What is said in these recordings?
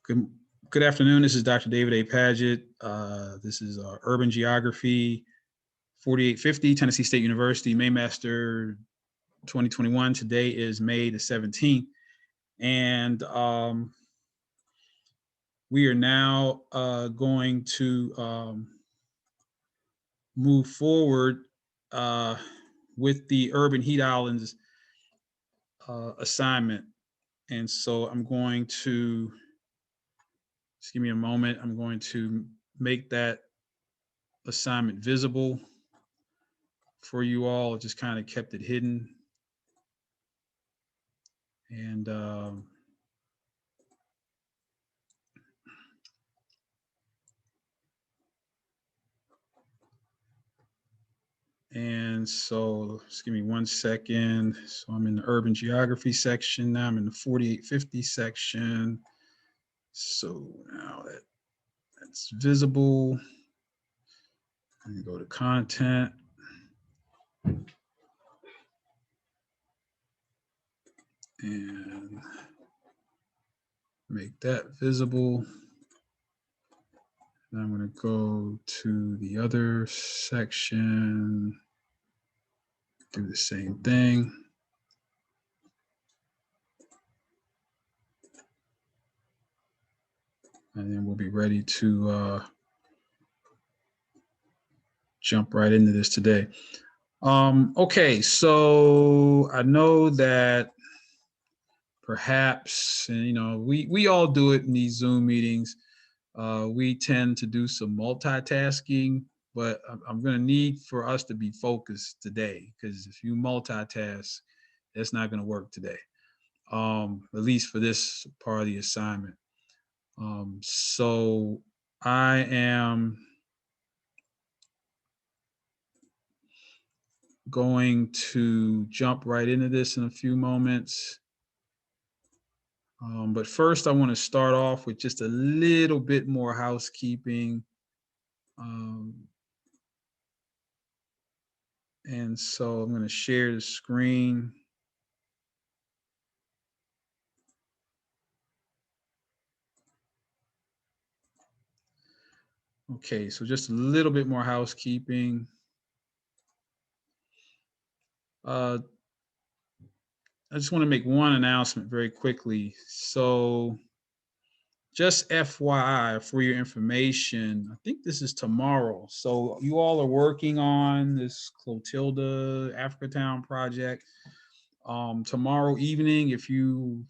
Good, good afternoon. This is Dr. David A. Paget. This is Urban Geography 4850, Tennessee State University, Maymaster 2021. Today is May the 17th. And we are now going to move forward with the Urban Heat Islands assignment. And so I'm going to, just give me a moment. I'm going to make that assignment visible for you all. Just kind of kept it hidden. And so just give me 1 second. So I'm in the urban geography section. Now I'm in the 4850 section. So now that's visible. And go to content. And make that visible. And I'm going to go to the other section. Do the same thing. And then we'll be ready to jump right into this today. Okay, so I know that perhaps, and you know, we all do it in these Zoom meetings. We tend to do some multitasking, but I'm going to need for us to be focused today, because if you multitask, that's not going to work today, at least for this part of the assignment. So I am going to jump right into this in a few moments. But first, I want to start off with just a little bit more housekeeping. And so I'm going to share the screen. Okay, so just a little bit more housekeeping. I just want to make one announcement very quickly. So just FYI, for your information, I think this is tomorrow. So you all are working on this Clotilda Africatown project. Tomorrow evening, if you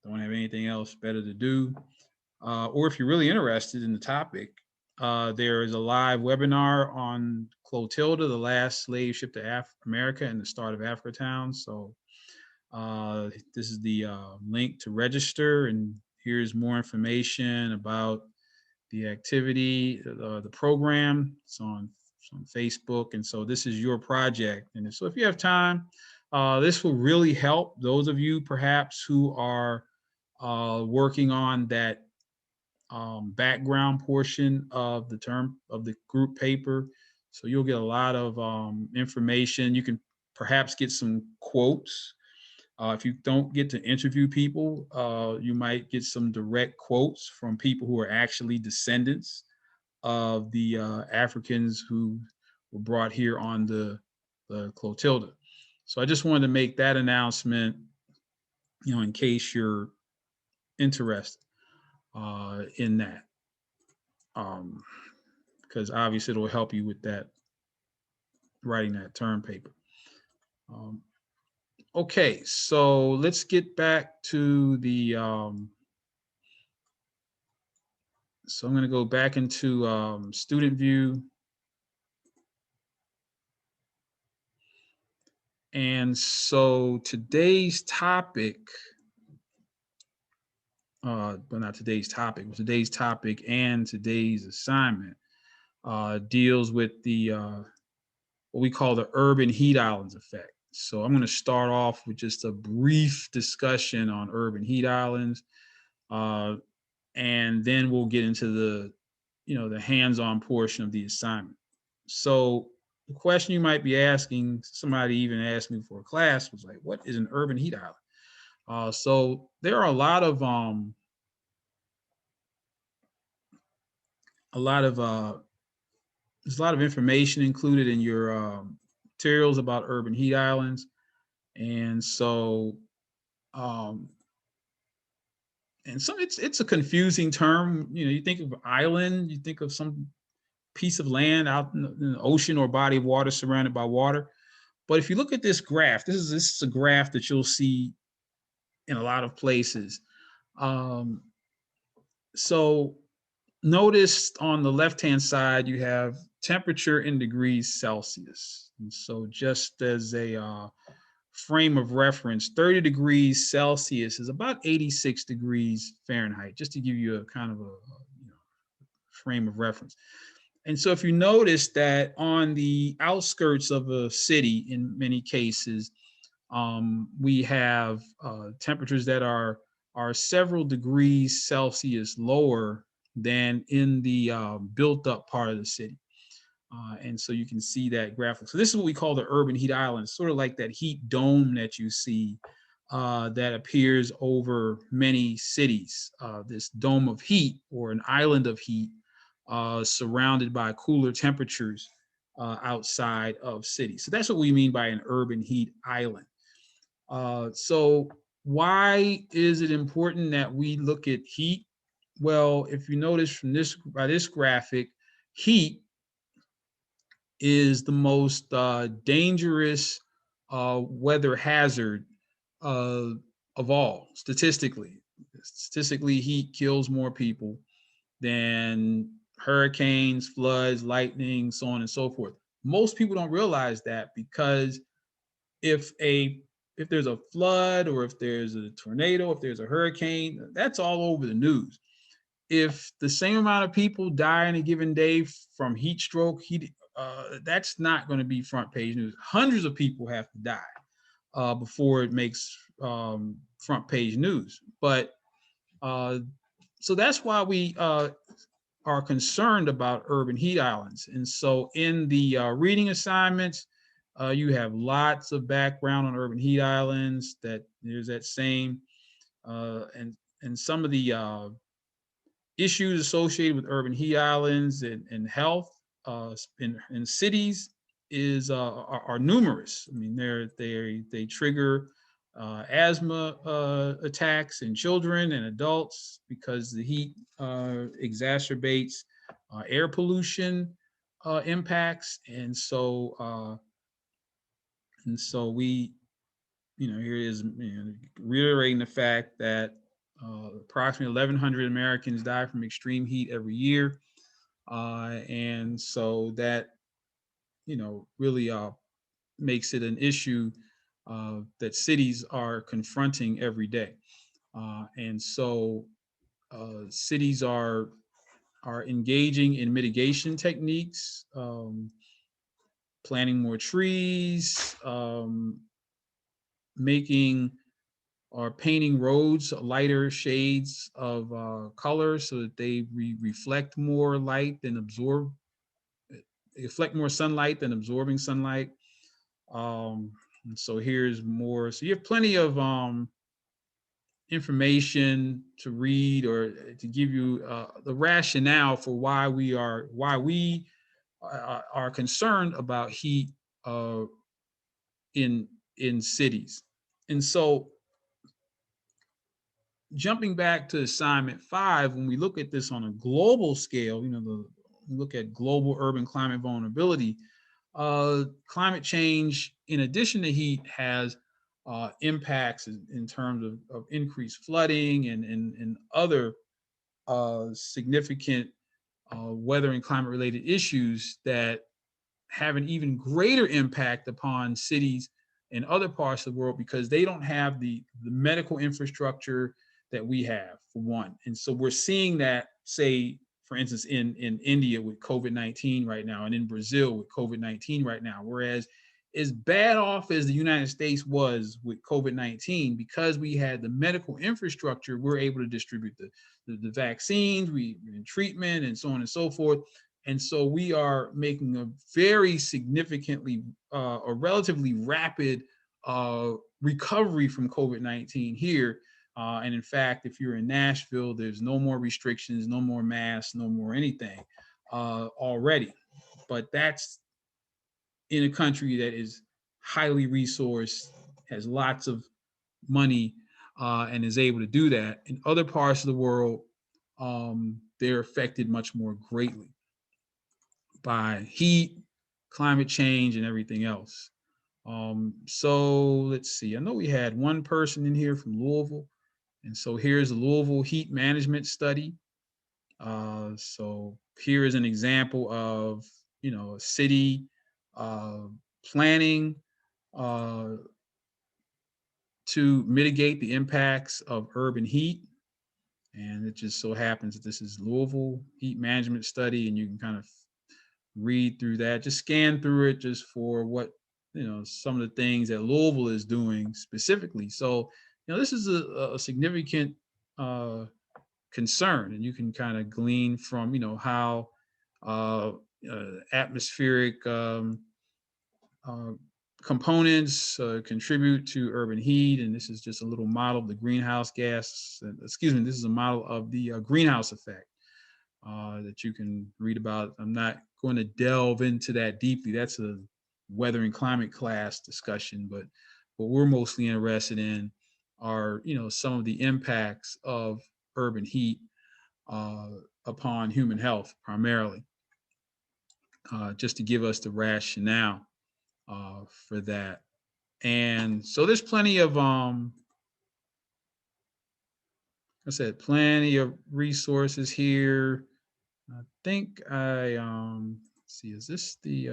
don't have anything else better to do, or if you're really interested in the topic, there is a live webinar on Clotilda, the last slave ship to America and the start of Africatown. So this is the link to register, and here's more information about the activity, the program. It's on Facebook, and so this is your project. And so if you have time, this will really help those of you perhaps who are working on that background portion of the group paper. So you'll get a lot of information. You can perhaps get some quotes. If you don't get to interview people, you might get some direct quotes from people who are actually descendants of the Africans who were brought here on the Clotilda. So I just wanted to make that announcement, you know, in case you're interested in that, because obviously it'll help you with that, writing that term paper. Okay, so let's get back to the, so I'm going to go back into student view. And so today's topic, well, not today's topic, but today's topic and today's assignment deals with the, what we call the urban heat islands effect. So I'm going to start off with just a brief discussion on urban heat islands. And then we'll get into the, you know, the hands-on portion of the assignment. So the question you might be asking, somebody even asked me for a class, was like, what is an urban heat island? So there are a lot of a lot of there's a lot of information included in your materials about urban heat islands, and so um, and so it's a confusing term. You know, you think of island, you think of some piece of land out in the ocean or body of water surrounded by water. But if you look at this graph, this is a graph that you'll see in a lot of places. Um, so notice on the left-hand side, you have temperature in degrees Celsius. And so just as a frame of reference, 30 degrees Celsius is about 86 degrees Fahrenheit, just to give you a kind of a frame of reference. And so if you notice that on the outskirts of a city, in many cases, we have temperatures that are several degrees Celsius lower than in the built up part of the city. And so you can see that graphic. So this is what we call the urban heat island, sort of like that heat dome that you see that appears over many cities. This dome of heat or an island of heat surrounded by cooler temperatures outside of cities. So that's what we mean by an urban heat island. So why is it important that we look at heat? Well, if you notice from this graphic, heat is the most dangerous weather hazard uh, of all, statistically. Statistically, heat kills more people than hurricanes, floods, lightning, so on and so forth. Most people don't realize that because if a if there's a flood or if there's a tornado, if there's a hurricane, that's all over the news. If the same amount of people die in a given day from heat stroke, that's not going to be front page news. Hundreds of people have to die before it makes front page news. But so that's why we are concerned about urban heat islands. And so in the reading assignments, you have lots of background on urban heat islands. That there's that same and some of the issues associated with urban heat islands and health in cities are numerous. I mean, they trigger asthma attacks in children and adults because the heat exacerbates air pollution impacts, and so we, here is reiterating the fact that approximately 1,100 Americans die from extreme heat every year, and so that really makes it an issue that cities are confronting every day, and so cities are engaging in mitigation techniques, planting more trees, making or painting roads lighter shades of color so that they reflect more light than absorb, reflect more sunlight than absorbing sunlight. And so here's more. So you have plenty of information to read or to give you the rationale for why we are concerned about heat in cities. And so jumping back to assignment 5, when we look at this on a global scale, look at global urban climate vulnerability, climate change, in addition to heat, has impacts in terms of increased flooding and other significant weather and climate related issues that have an even greater impact upon cities in other parts of the world because they don't have the medical infrastructure that we have, for one. And so we're seeing that, say, for instance, in India with COVID-19 right now, and in Brazil with COVID-19 right now, whereas as bad off as the United States was with COVID-19, because we had the medical infrastructure, we're able to distribute the vaccines, and treatment, and so on and so forth. And so we are making a very significantly, a relatively rapid recovery from COVID-19 here. And in fact, if you're in Nashville, there's no more restrictions, no more masks, no more anything. already, but that's in a country that is highly resourced, has lots of money, and is able to do that. In other parts of the world, they're affected much more greatly by heat, climate change, and everything else. So let's see. I know we had one person in here from Louisville, and so here's the Louisville Heat Management Study. So here is an example of, a city uh, planning uh, to mitigate the impacts of urban heat. And it just so happens that this is Louisville Heat Management Study, and you can kind of read through that, just scan through it just for what, some of the things that Louisville is doing specifically. So, this is a significant uh, concern, and you can kind of glean from, how uh, atmospheric uh, components contribute to urban heat. And this is just a little model of the greenhouse gas, excuse me, this is a model of the greenhouse effect that you can read about. I'm not going to delve into that deeply. That's a weather and climate class discussion, but what we're mostly interested in are, some of the impacts of urban heat uh, upon human health primarily, just to give us the rationale for that. And so there's plenty of, I said, plenty of resources here. I think let's see, is this the,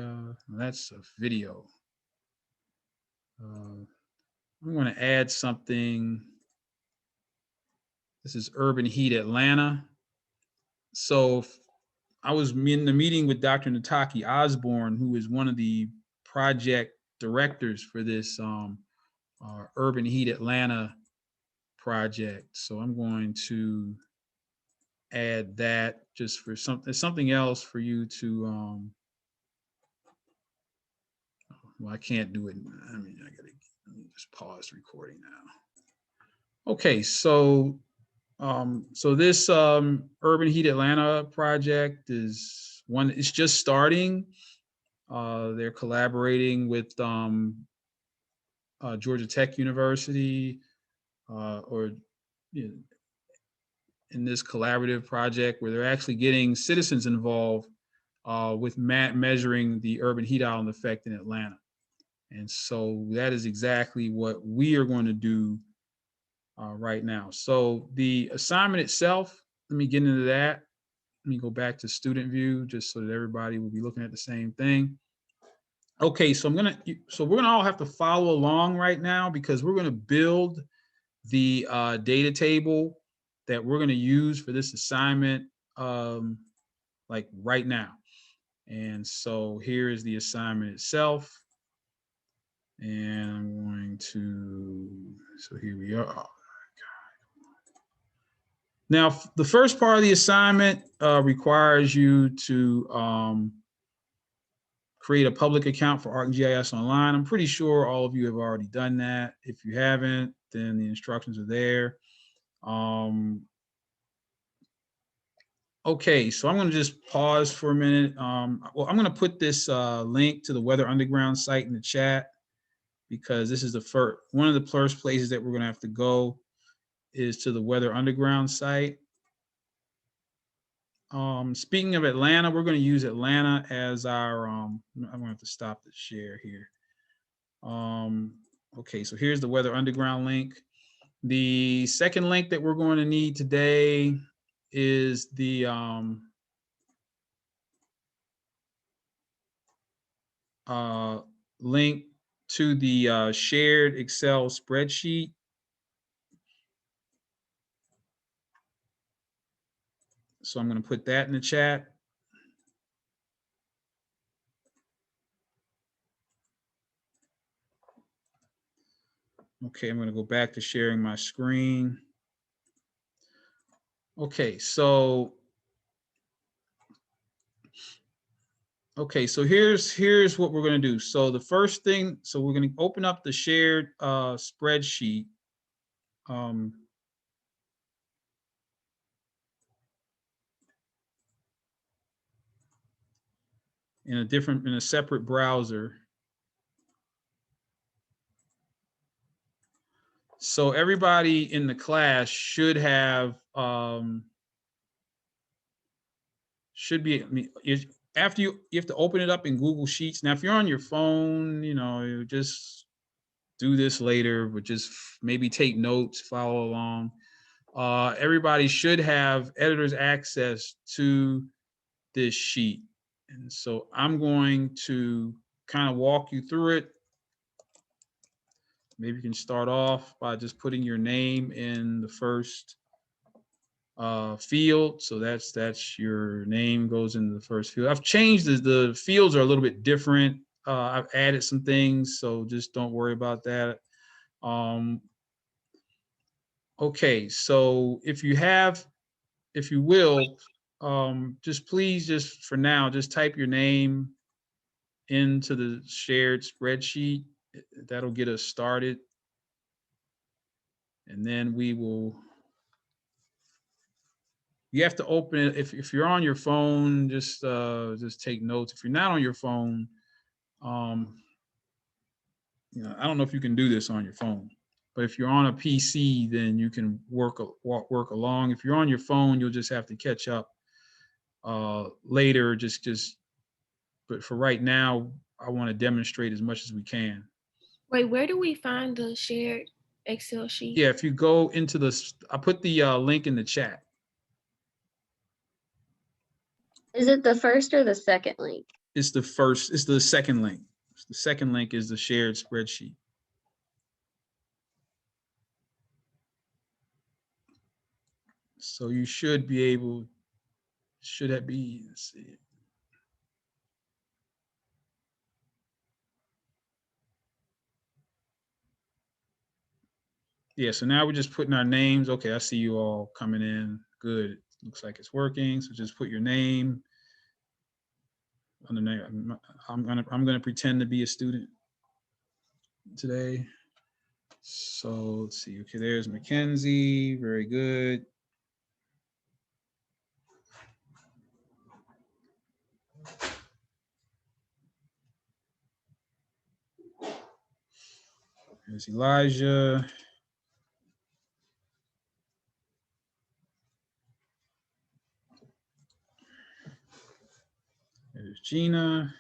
that's a video. I'm going to add something. This is Urban Heat Atlanta. So I was in the meeting with Dr. Nataki Osborne, who is one of the project directors for this Urban Heat Atlanta project. So I'm going to add that just for something else for you to, well, I can't do it. I mean, let me just pause recording now. Okay, so this Urban Heat Atlanta project is one, it's just starting. They're collaborating with Georgia Tech University, or in this collaborative project where they're actually getting citizens involved with measuring the urban heat island effect in Atlanta. And so that is exactly what we are going to do right now. So the assignment itself, let me get into that. Let me go back to student view just so that everybody will be looking at the same thing. Okay, so we're gonna all have to follow along right now because we're gonna build the data table that we're gonna use for this assignment, like right now. And so here is the assignment itself. And I'm going to, so here we are. Oh, now, the first part of the assignment requires you to create a public account for ArcGIS Online. I'm pretty sure all of you have already done that. If you haven't, then the instructions are there. Okay, so I'm going to just pause for a minute. Well, I'm going to put this link to the Weather Underground site in the chat because this is one of the first places that we're going to have to go is to the Weather Underground site. Speaking of Atlanta, we're going to use Atlanta as our, I'm going to have to stop the share here. Okay, so here's the Weather Underground link. The second link that we're going to need today is the link to the shared Excel spreadsheet. So I'm going to put that in the chat. Okay, I'm going to go back to sharing my screen. Okay, so here's what we're going to do. So the first thing, so we're going to open up the shared spreadsheet. in a separate browser. So everybody in the class should have after you have to open it up in Google Sheets. Now, if you're on your phone, you just do this later, but just maybe take notes, follow along. Everybody should have editor's access to this sheet. And so I'm going to kind of walk you through it. Maybe you can start off by just putting your name in the first field. So that's your name goes into the first field. I've changed the fields are a little bit different. I've added some things, so just don't worry about that. Okay, so if you will, just please, just for now, just type your name into the shared spreadsheet. That'll get us started. And then you have to open it. If you're on your phone, just take notes. If you're not on your phone, I don't know if you can do this on your phone, but if you're on a PC, then you can work along. If you're on your phone, you'll just have to catch up later. But for right now, I want to demonstrate as much as we can. Wait, where do we find the shared Excel sheet? Yeah, if you go into I put the link in the chat. Is it the first or the second link? It's the second link. The second link is the shared spreadsheet. So you should be able, let's see. Yeah, so now we're just putting our names. Okay, I see you all coming in. Good. Looks like it's working. So just put your name. I'm gonna pretend to be a student today. So let's see. Okay, there's Mackenzie. Very good. There's Elijah. There's Gina.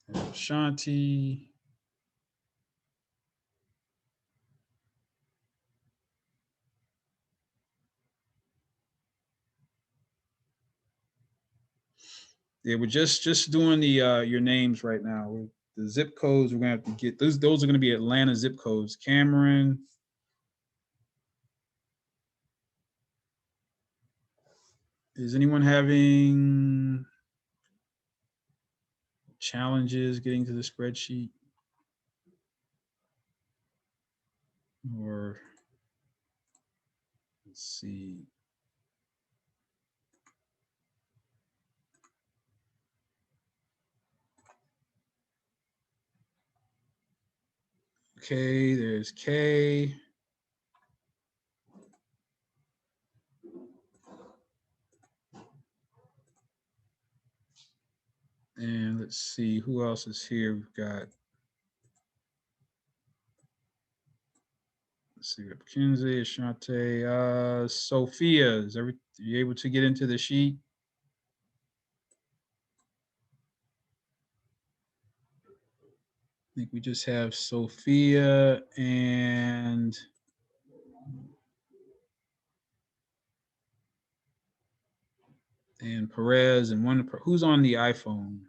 There's Shanti. Yeah, we're just doing the your names right now. The zip codes we're gonna have to get those are gonna be Atlanta zip codes. Cameron. Is anyone having challenges getting to the spreadsheet? Or let's see. Okay, there's Kay. And let's see who else is here. We've got, let's see, Mackenzie, Ashante, Sophia. Are you able to get into the sheet? I think we just have Sophia and Perez and one. Who's on the iPhone?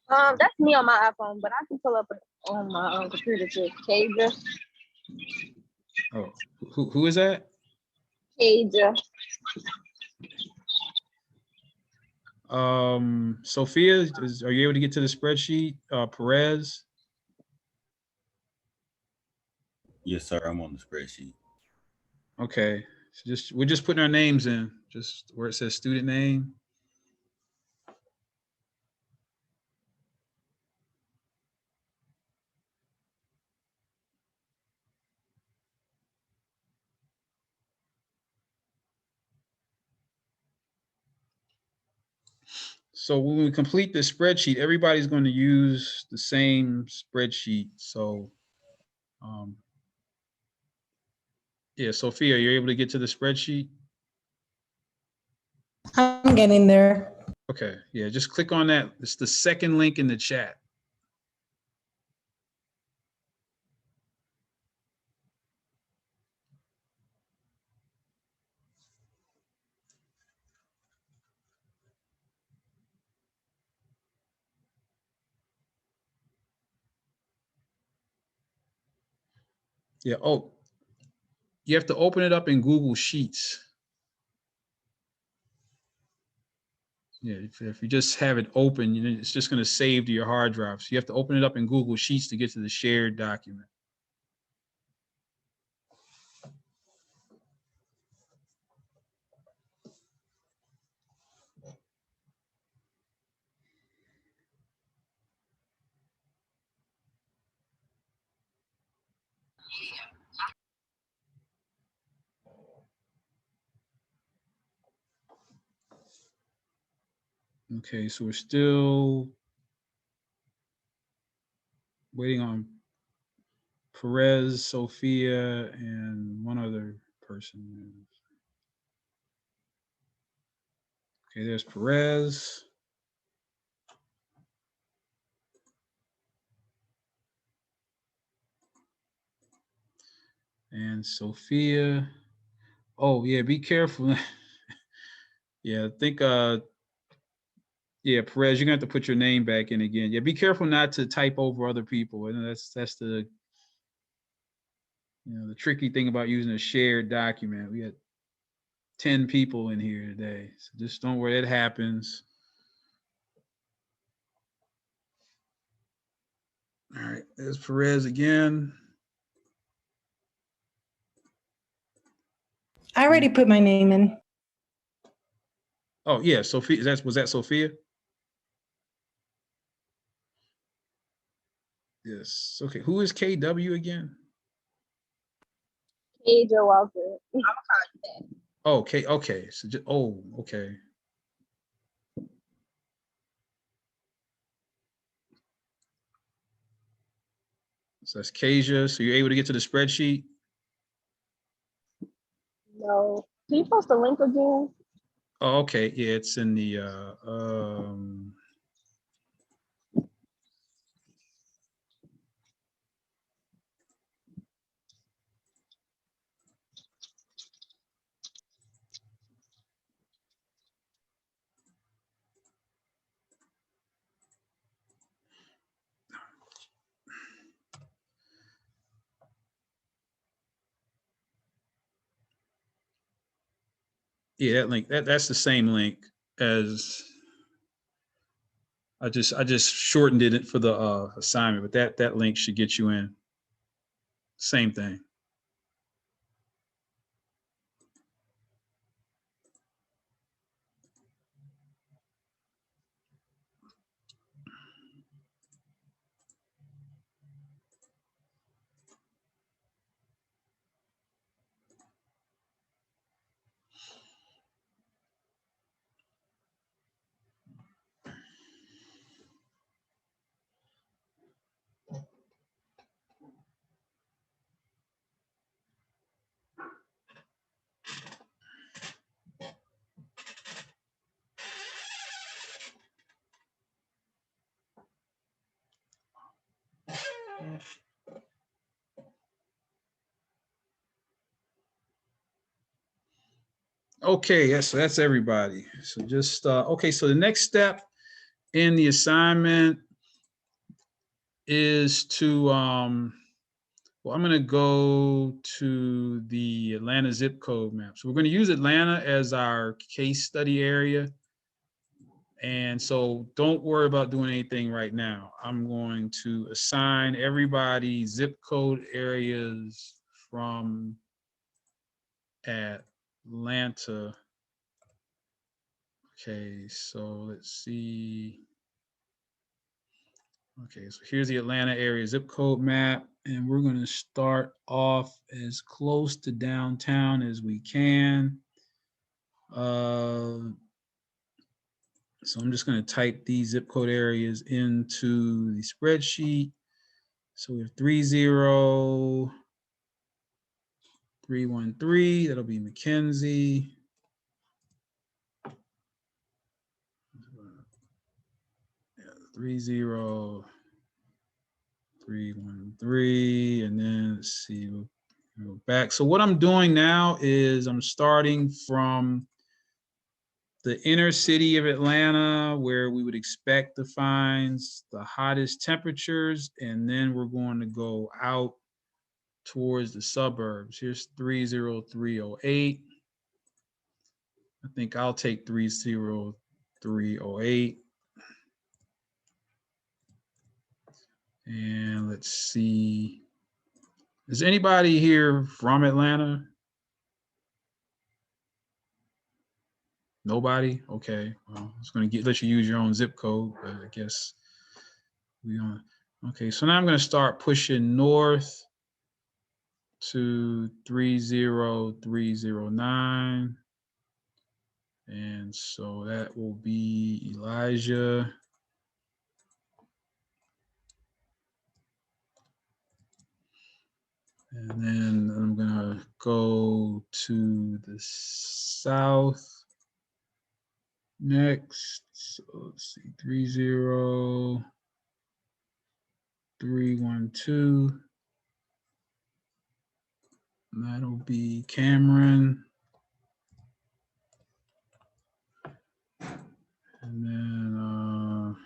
That's me on my iPhone, but I can pull up on my computer too. Kaja. Oh, who is that? Kaja. Sophia, are you able to get to the spreadsheet? Perez? Yes, sir. I'm on the spreadsheet. Okay. So we're just putting our names in, just where it says student name. So when we complete the spreadsheet, everybody's going to use the same spreadsheet. So, yeah, Sophia, you're able to get to the spreadsheet? I'm getting there. Okay, yeah, just click on that. It's the second link in the chat. Yeah, oh, you have to open it up in Google Sheets. Yeah, if you just have it open, it's just going to save to your hard drive. So you have to open it up in Google Sheets to get to the shared document. Okay, so we're still waiting on Perez, Sophia, and one other person. Okay, there's Perez. And Sophia. Oh, yeah, be careful. Yeah, I think, yeah, Perez, you're gonna have to put your name back in again. Yeah, be careful not to type over other people. And that's the, the tricky thing about using a shared document. We had 10 people in here today. So just don't worry, it happens. All right, there's Perez again. I already put my name in. Oh, yeah, Sophia, was that Sophia? Yes, okay, who is KW again? Asia Walker. Oh, okay, so just, oh, okay. So that's Kasia, so you're able to get to the spreadsheet? No. Can you post the link again? Oh, okay, yeah, it's in the, yeah, that link, that's the same link as, I just shortened it for the assignment, but that link should get you in. Same thing. Okay, yes, so that's everybody. So just, okay, so the next step in the assignment is to, well, I'm gonna go to the Atlanta zip code map. So we're gonna use Atlanta as our case study area. And so don't worry about doing anything right now. I'm going to assign everybody zip code areas from Atlanta. Okay, so let's see. Okay, so here's the Atlanta area zip code map, and we're going to start off as close to downtown as we can. So I'm just going to type these zip code areas into the spreadsheet. So we have 30313. That'll be McKenzie. 30313, and then let's see, we'll go back. So what I'm doing now is I'm starting from the inner city of Atlanta, where we would expect to find the hottest temperatures, and then we're going to go out towards the suburbs. Here's 30308. I think I'll take 30308. And let's see. Is anybody here from Atlanta? Nobody? Okay. Well, I was going to let you use your own zip code, but I guess we on. Okay, so now I'm going to start pushing north to 30309. And so that will be Elijah. And then I'm gonna go to the south next. So let's see, 30312. That'll be Cameron. And then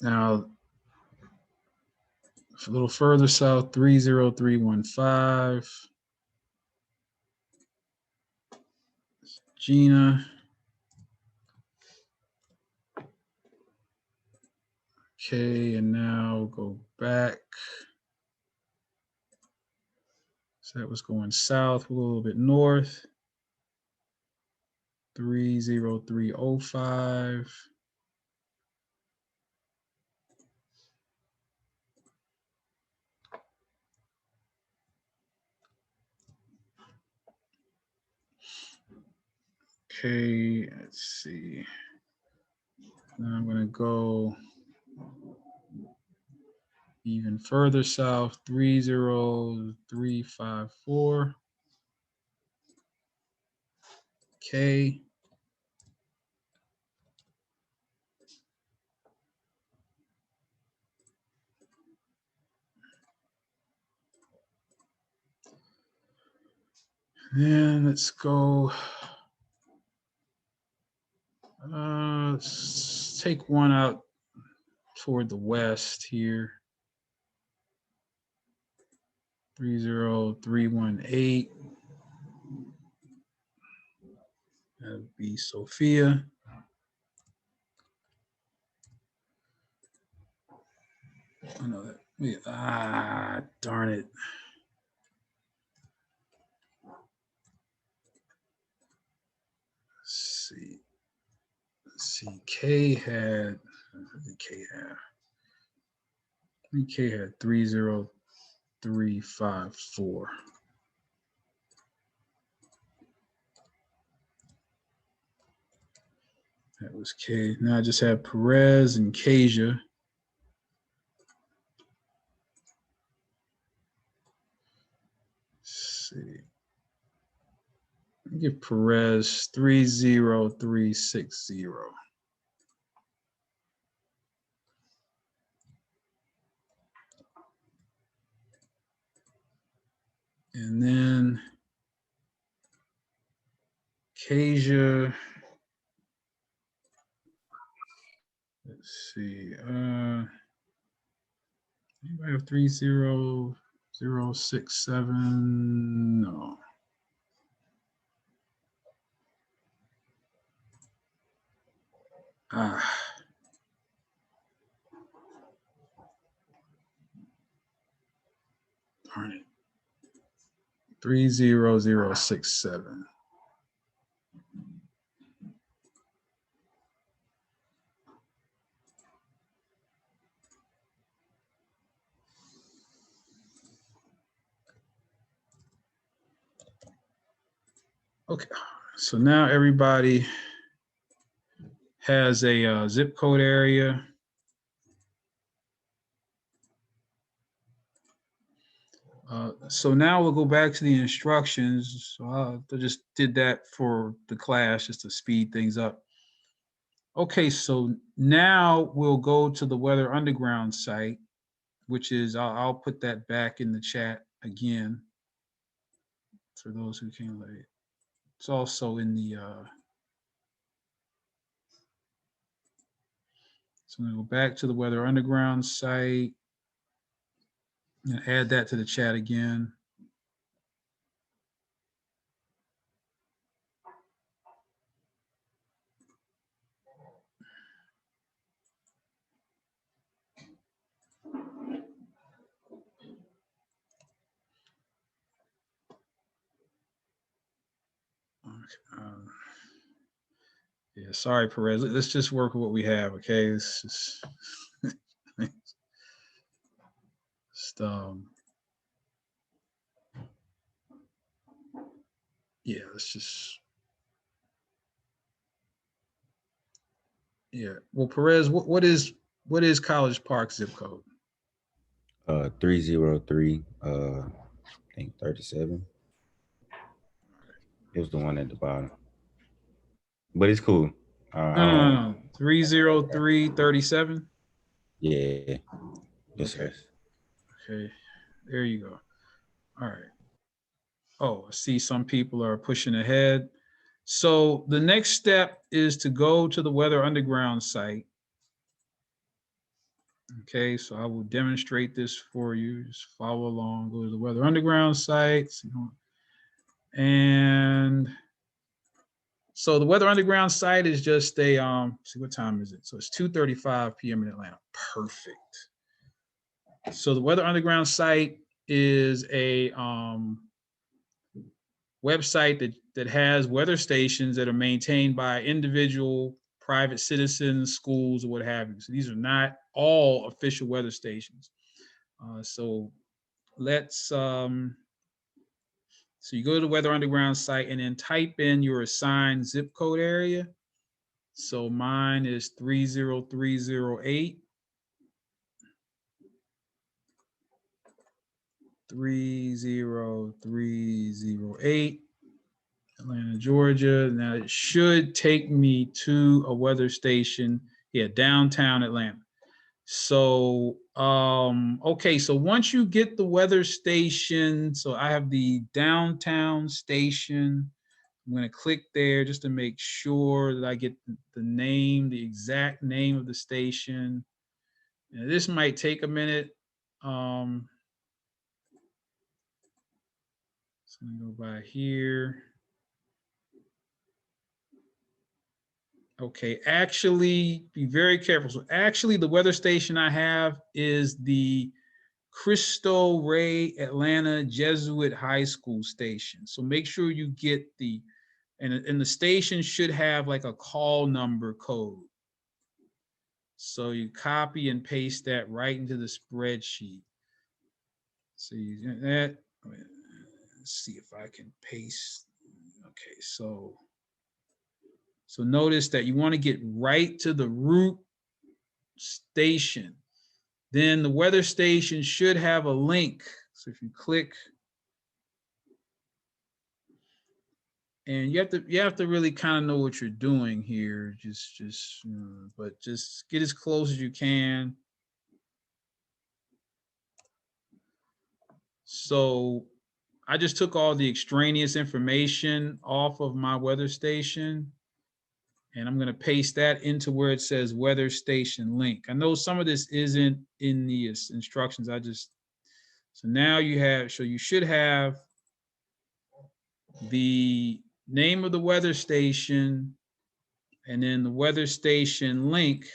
now a little further south, 30315. Gina. Okay, and now go back. So that was going south, a little bit north. 30305. Okay, let's see. Now I'm gonna go even further south, 30354. Okay. And let's go. Let's take one out toward the west here. 30318. That would be Sophia. I know that. Darn it. Let's see. Let's see. K had. I think K had 30354. That was K. Now I just have Perez and Kasia. Let's see. Give Perez 30360. And then Kasia. Let's see. Anybody have 30067? No. Darn it. 30067. Okay, so now everybody has a zip code area. So now we'll go back to the instructions. So I just did that for the class just to speed things up. Okay, so now we'll go to the Weather Underground site, which is, I'll put that back in the chat again for those who came late. It's also in the, so I'm gonna go back to the Weather Underground site and add that to the chat again. Okay, yeah, sorry, Perez. Let's just work with what we have, okay? It's just, just yeah, let's just, yeah. Well, Perez, what is College Park zip code? 303, I think 37. It was the one at the bottom. But it's cool. No. 30337. Yeah. Yes, Okay. sir. Okay, there you go. All right. Oh, I see some people are pushing ahead. So the next step is to go to the Weather Underground site. Okay, so I will demonstrate this for you. Just follow along, go to the Weather Underground site. And so the Weather Underground site is just a, see what time is it? So it's 2:35 p.m. in Atlanta. Perfect. So the Weather Underground site is a website that has weather stations that are maintained by individual private citizens, schools, or what have you. So these are not all official weather stations. So let's, so you go to the Weather Underground site and then type in your assigned zip code area. So mine is 30308. 30308, Atlanta, Georgia. Now it should take me to a weather station, yeah, downtown Atlanta. So, okay, so once you get the weather station, so I have the downtown station. I'm going to click there just to make sure that I get the name, the exact name of the station. And this might take a minute. So I'm gonna go by here. Okay, actually, be very careful. So actually, the weather station I have is the Cristo Rey Atlanta Jesuit High School station. So make sure you get and the station should have like a call number code. So you copy and paste that right into the spreadsheet. So you do that. Let's see if I can paste. Okay, so notice that you want to get right to the root station. Then the weather station should have a link. So if you click, and you have to really kind of know what you're doing here. But just get as close as you can. So I just took all the extraneous information off of my weather station, and I'm going to paste that into where it says weather station link. I know some of this isn't in the instructions. So now you should have the name of the weather station and then the weather station link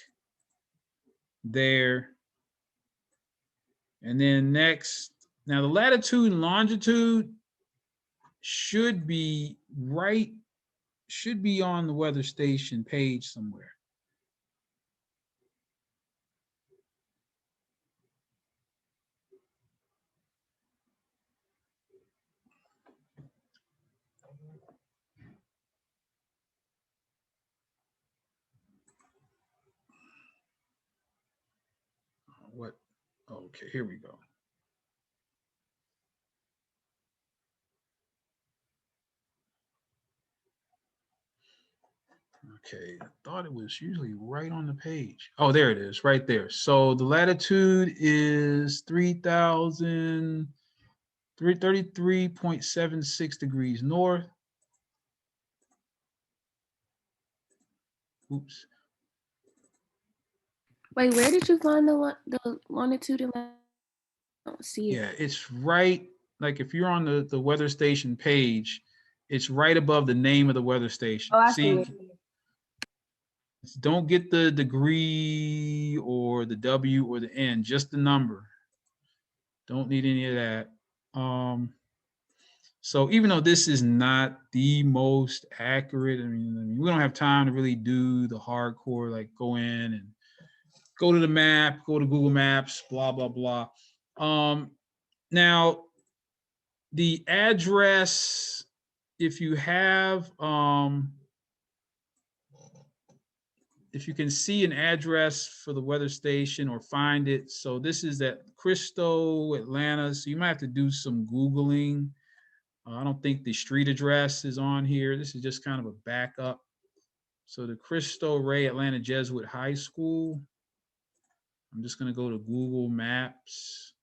there. And then next, now the latitude and longitude should be on the weather station page somewhere. what? Okay, here we go. Okay, I thought it was usually right on the page. Oh, there it is, right there. So the latitude is 3,333.76 degrees north. Oops. Wait, where did you find the longitude and latitude? I don't see it. Yeah, it's right, like if you're on the weather station page, it's right above the name of the weather station. Oh, I see See, it. don't get the degree or the W or the N, just the number. Don't need any of that. So even though this is not the most accurate, I mean, we don't have time to really do the hardcore, like go in and go to the map, go to Google Maps, blah, blah, blah. Now, the address, if you have, if you can see an address for the weather station or find it. So this is at Cristo, Atlanta. So you might have to do some Googling. I don't think the street address is on here. This is just kind of a backup. So the Cristo Rey Atlanta Jesuit High School. I'm just going to go to Google Maps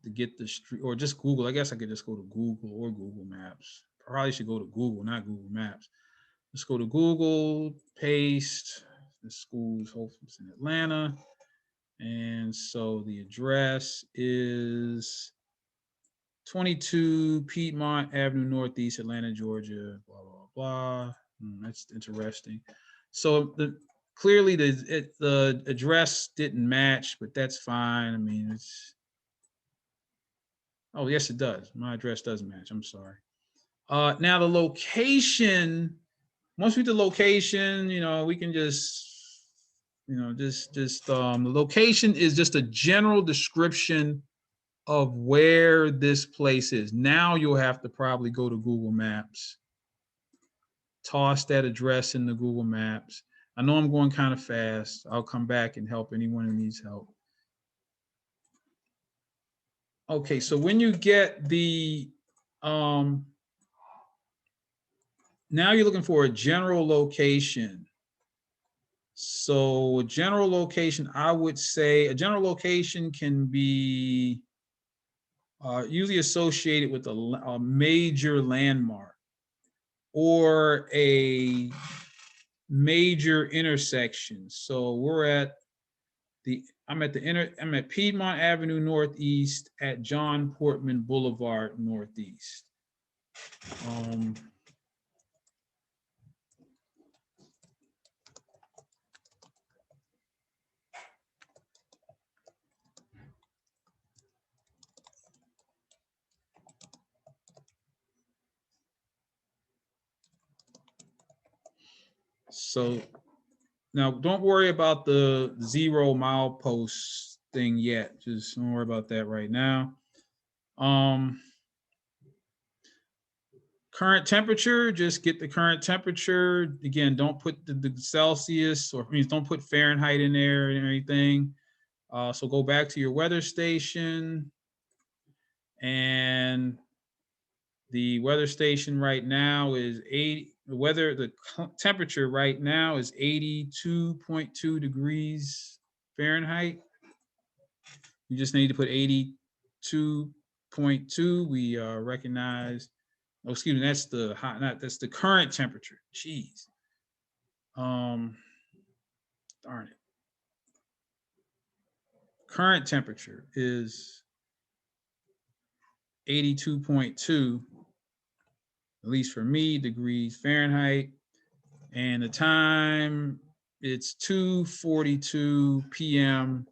to get the street, or just Google. I guess I could just go to Google or Google Maps. Probably should go to Google, not Google Maps. Let's go to Google, paste. The school's hopefully it's in Atlanta. And so the address is 22 Piedmont Avenue Northeast, Atlanta, Georgia, blah, blah, blah. That's interesting. So clearly the address didn't match, but that's fine. I mean, it's, oh, yes, it does. My address does match. I'm sorry. Now the location, once we do the location, we can just, the location is just a general description of where this place is. Now you'll have to probably go to Google Maps, toss that address into Google Maps. I know I'm going kind of fast. I'll come back and help anyone who needs help. Okay, so when you get the, now you're looking for a general location. So a general location, I would say a general location can be usually associated with a major landmark or a major intersection. So I'm at Piedmont Avenue Northeast at John Portman Boulevard Northeast. So now don't worry about the 0 milepost thing yet. Just don't worry about that right now. Current temperature, just get the current temperature. Again, don't put the Celsius, or don't put Fahrenheit in there or anything. So go back to your weather station, and the weather station right now is 80. The temperature right now is 82.2 degrees Fahrenheit. You just need to put 82.2. We recognize. Oh, excuse me. That's the that's the current temperature. Jeez. Darn it. Current temperature is 82.2. At least for me, degrees Fahrenheit. And the time, it's 2:42 p.m.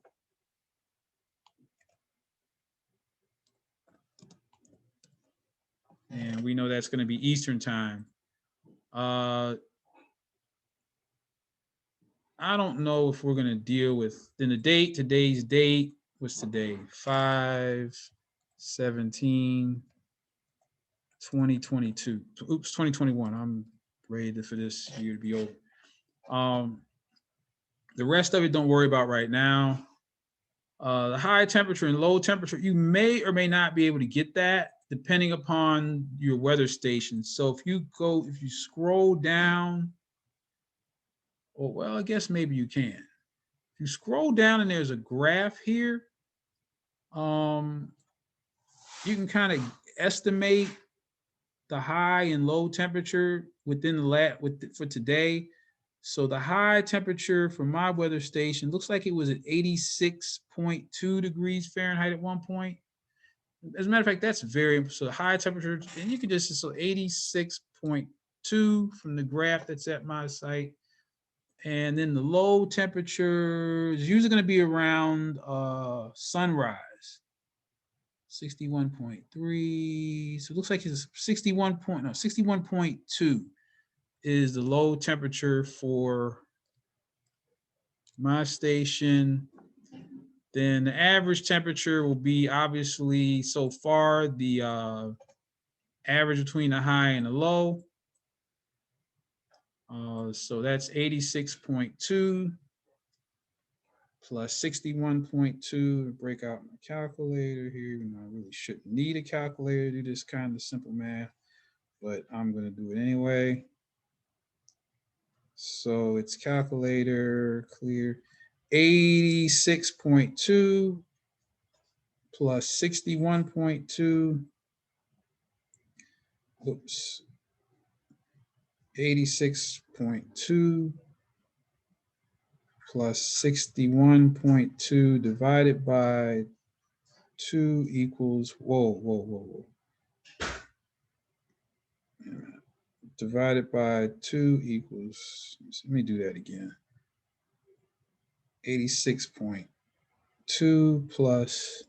And we know that's going to be Eastern time. I don't know if we're going to deal with, in the date, today's date, what's today? 5/17/2022. Oops, 2021. I'm ready for this year to be over. The rest of it, don't worry about right now. The high temperature and low temperature, you may or may not be able to get that depending upon your weather station. So if you scroll down, or well, I guess maybe you can. If you scroll down and there's a graph here, you can kind of estimate the high and low temperature within the for today. So the high temperature for my weather station looks like it was at 86.2 degrees Fahrenheit at one point. As a matter of fact, that's so the high temperature, and you can just, so 86.2 from the graph that's at my site. And then the low temperature is usually going to be around sunrise, 61.3. So it looks like it's 61.2 is the low temperature for my station. Then the average temperature will be, obviously, so far, the average between the high and the low. So that's 86.2 plus 61.2. Break out my calculator here. You know, I really shouldn't need a calculator to do this kind of simple math, but I'm going to do it anyway. So it's calculator clear. 86.2 plus 61.2. Oops. 86.2 plus 61.2 divided by 2 equals, whoa. Divided by 2 equals, let me do that again. 86.2 plus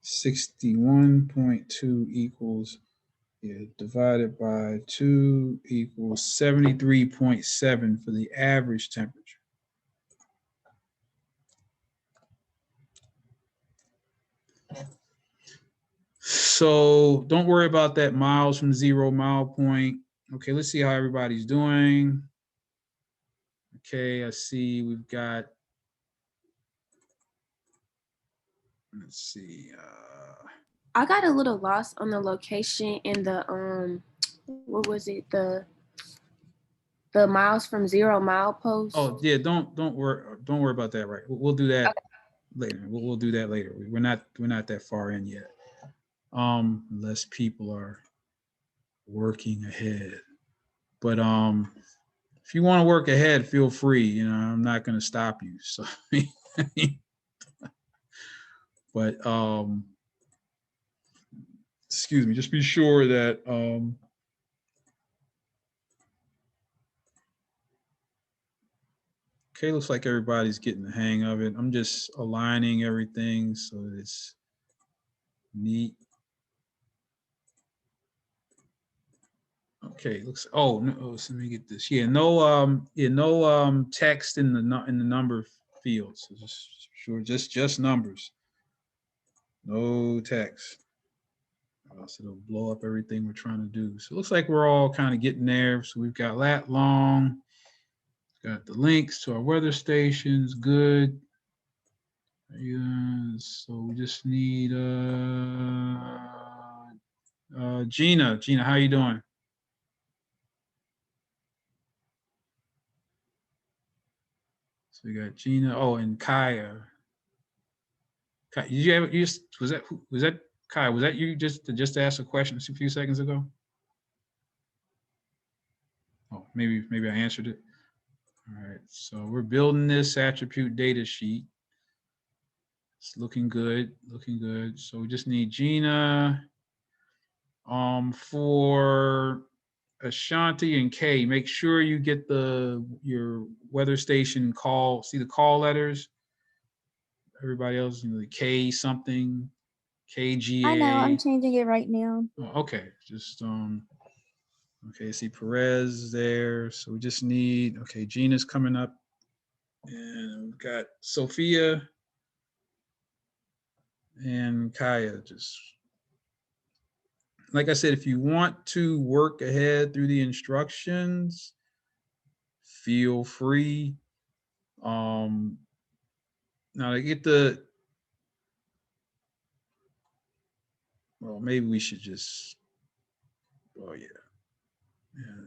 61.2 equals, divided by 2 equals 73.7 for the average temperature. So don't worry about that miles from 0 mile point. Okay, let's see how everybody's doing. Okay, I see we've got, let's see. I got a little lost on the location in the what was it, the miles from 0 mile post. Oh yeah, don't worry about that. Right, we'll do that later. We'll do that later. We're not that far in yet. Unless people are working ahead. But if you want to work ahead, feel free. You know, I'm not going to stop you. So, but excuse me. Just be sure that okay, looks like everybody's getting the hang of it. I'm just aligning everything so that it's neat. Okay, looks. Oh no, so let me get this. Yeah, no text in the number fields. So just numbers. No text. So it'll blow up everything we're trying to do. So it looks like we're all kind of getting there. So we've got lat long. Got the links to our weather stations. Good. Yeah, so we just need Gina. Gina, how you doing? So we got Gina. Oh, and Kaya. Did you ever was that Kaya? Was that you just ask a question a few seconds ago? Oh, maybe I answered it. All right. So we're building this attribute data sheet. It's looking good. Looking good. So we just need Gina. For Ashanti and Kay, make sure you get your weather station call. See the call letters. Everybody else, you know, the K something, KGA. I know, I'm changing it right now. Oh, okay, just okay. See Perez is there, so we just need. Okay, Gina's coming up, and we've got Sophia and Kaya. Just like I said, if you want to work ahead through the instructions, feel free. Now to get the, well, maybe we should just, oh yeah. Yeah.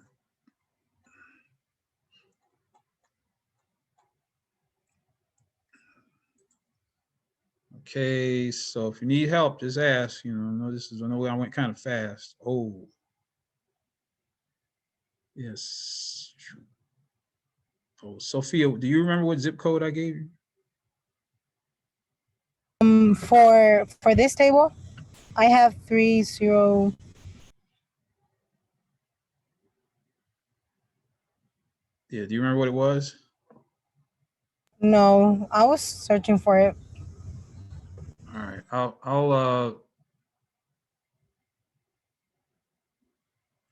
Okay, so if you need help, just ask. You know, I know I went kind of fast. Oh, yes. Oh, Sophia, do you remember what zip code I gave you? For this table, I have 30. Yeah, do you remember what it was? No, I was searching for it. All right,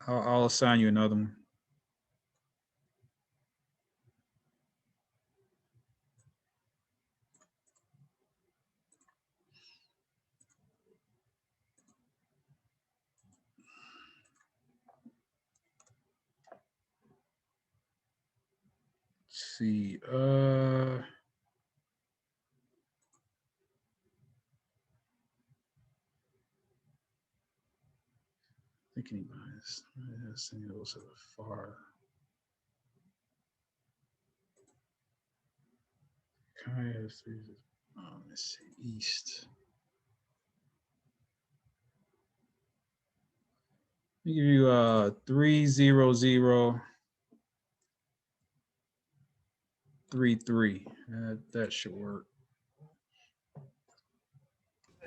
I'll assign you another one. Let's see. Thinking bias. Sending those to the far. Let's see, east. Let me give you 30033. That should work.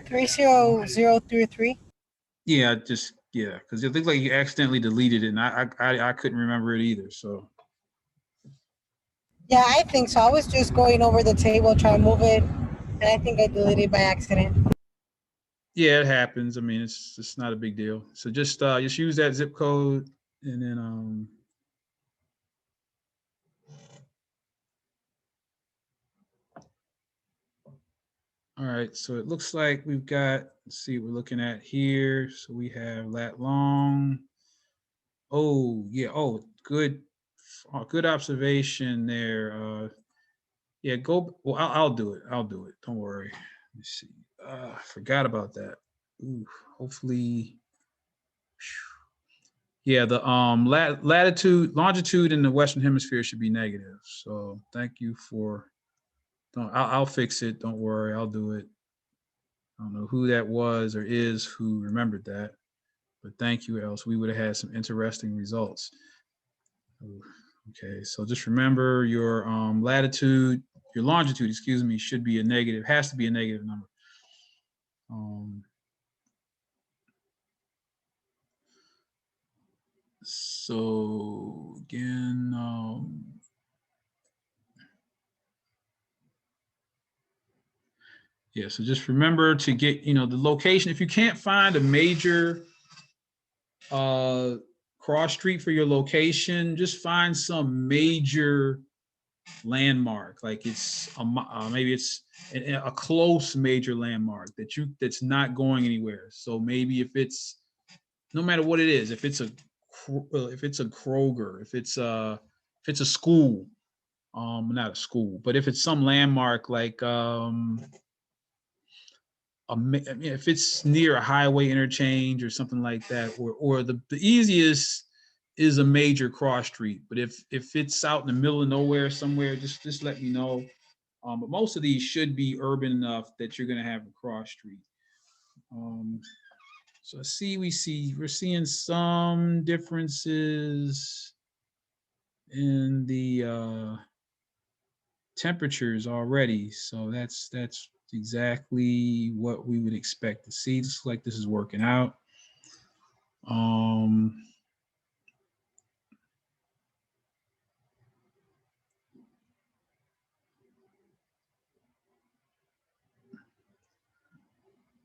30033. Yeah, because it looked like you accidentally deleted it, and I couldn't remember it either. So Yeah, I think so. I was just going over the table trying to move it, and I think I deleted it by accident. yeah, it happens. I mean, it's not a big deal. So just use that zip code, and then all right. So it looks like we've got. Let's see what we're looking at here. So we have lat long. Oh yeah. Oh, good. Good observation there. Yeah, go. Well, I'll do it. I'll do it. Don't worry. Let's see. I forgot about that. Ooh, hopefully. Yeah, the latitude, longitude in the Western Hemisphere should be negative. So thank you for. I'll fix it. Don't worry. I'll do it. I don't know who that was or is who remembered that, but thank you. Else we would have had some interesting results. Ooh, okay, so just remember your latitude, your longitude, excuse me, should be a negative. Has to be a negative number. So again, yeah, so just remember to get, the location. If you can't find a major cross street for your location, just find some major landmark. Like maybe it's a close major landmark that's not going anywhere. So maybe if it's, no matter what it is, if it's a Kroger, if it's a school, not a school, but if it's some landmark like if it's near a highway interchange or something like that, or the easiest is a major cross street. But if it's out in the middle of nowhere somewhere, just let me know. But most of these should be urban enough that you're going to have a cross street. So we're seeing some differences in the temperatures already. So that's exactly what we would expect to see. Looks like this is working out.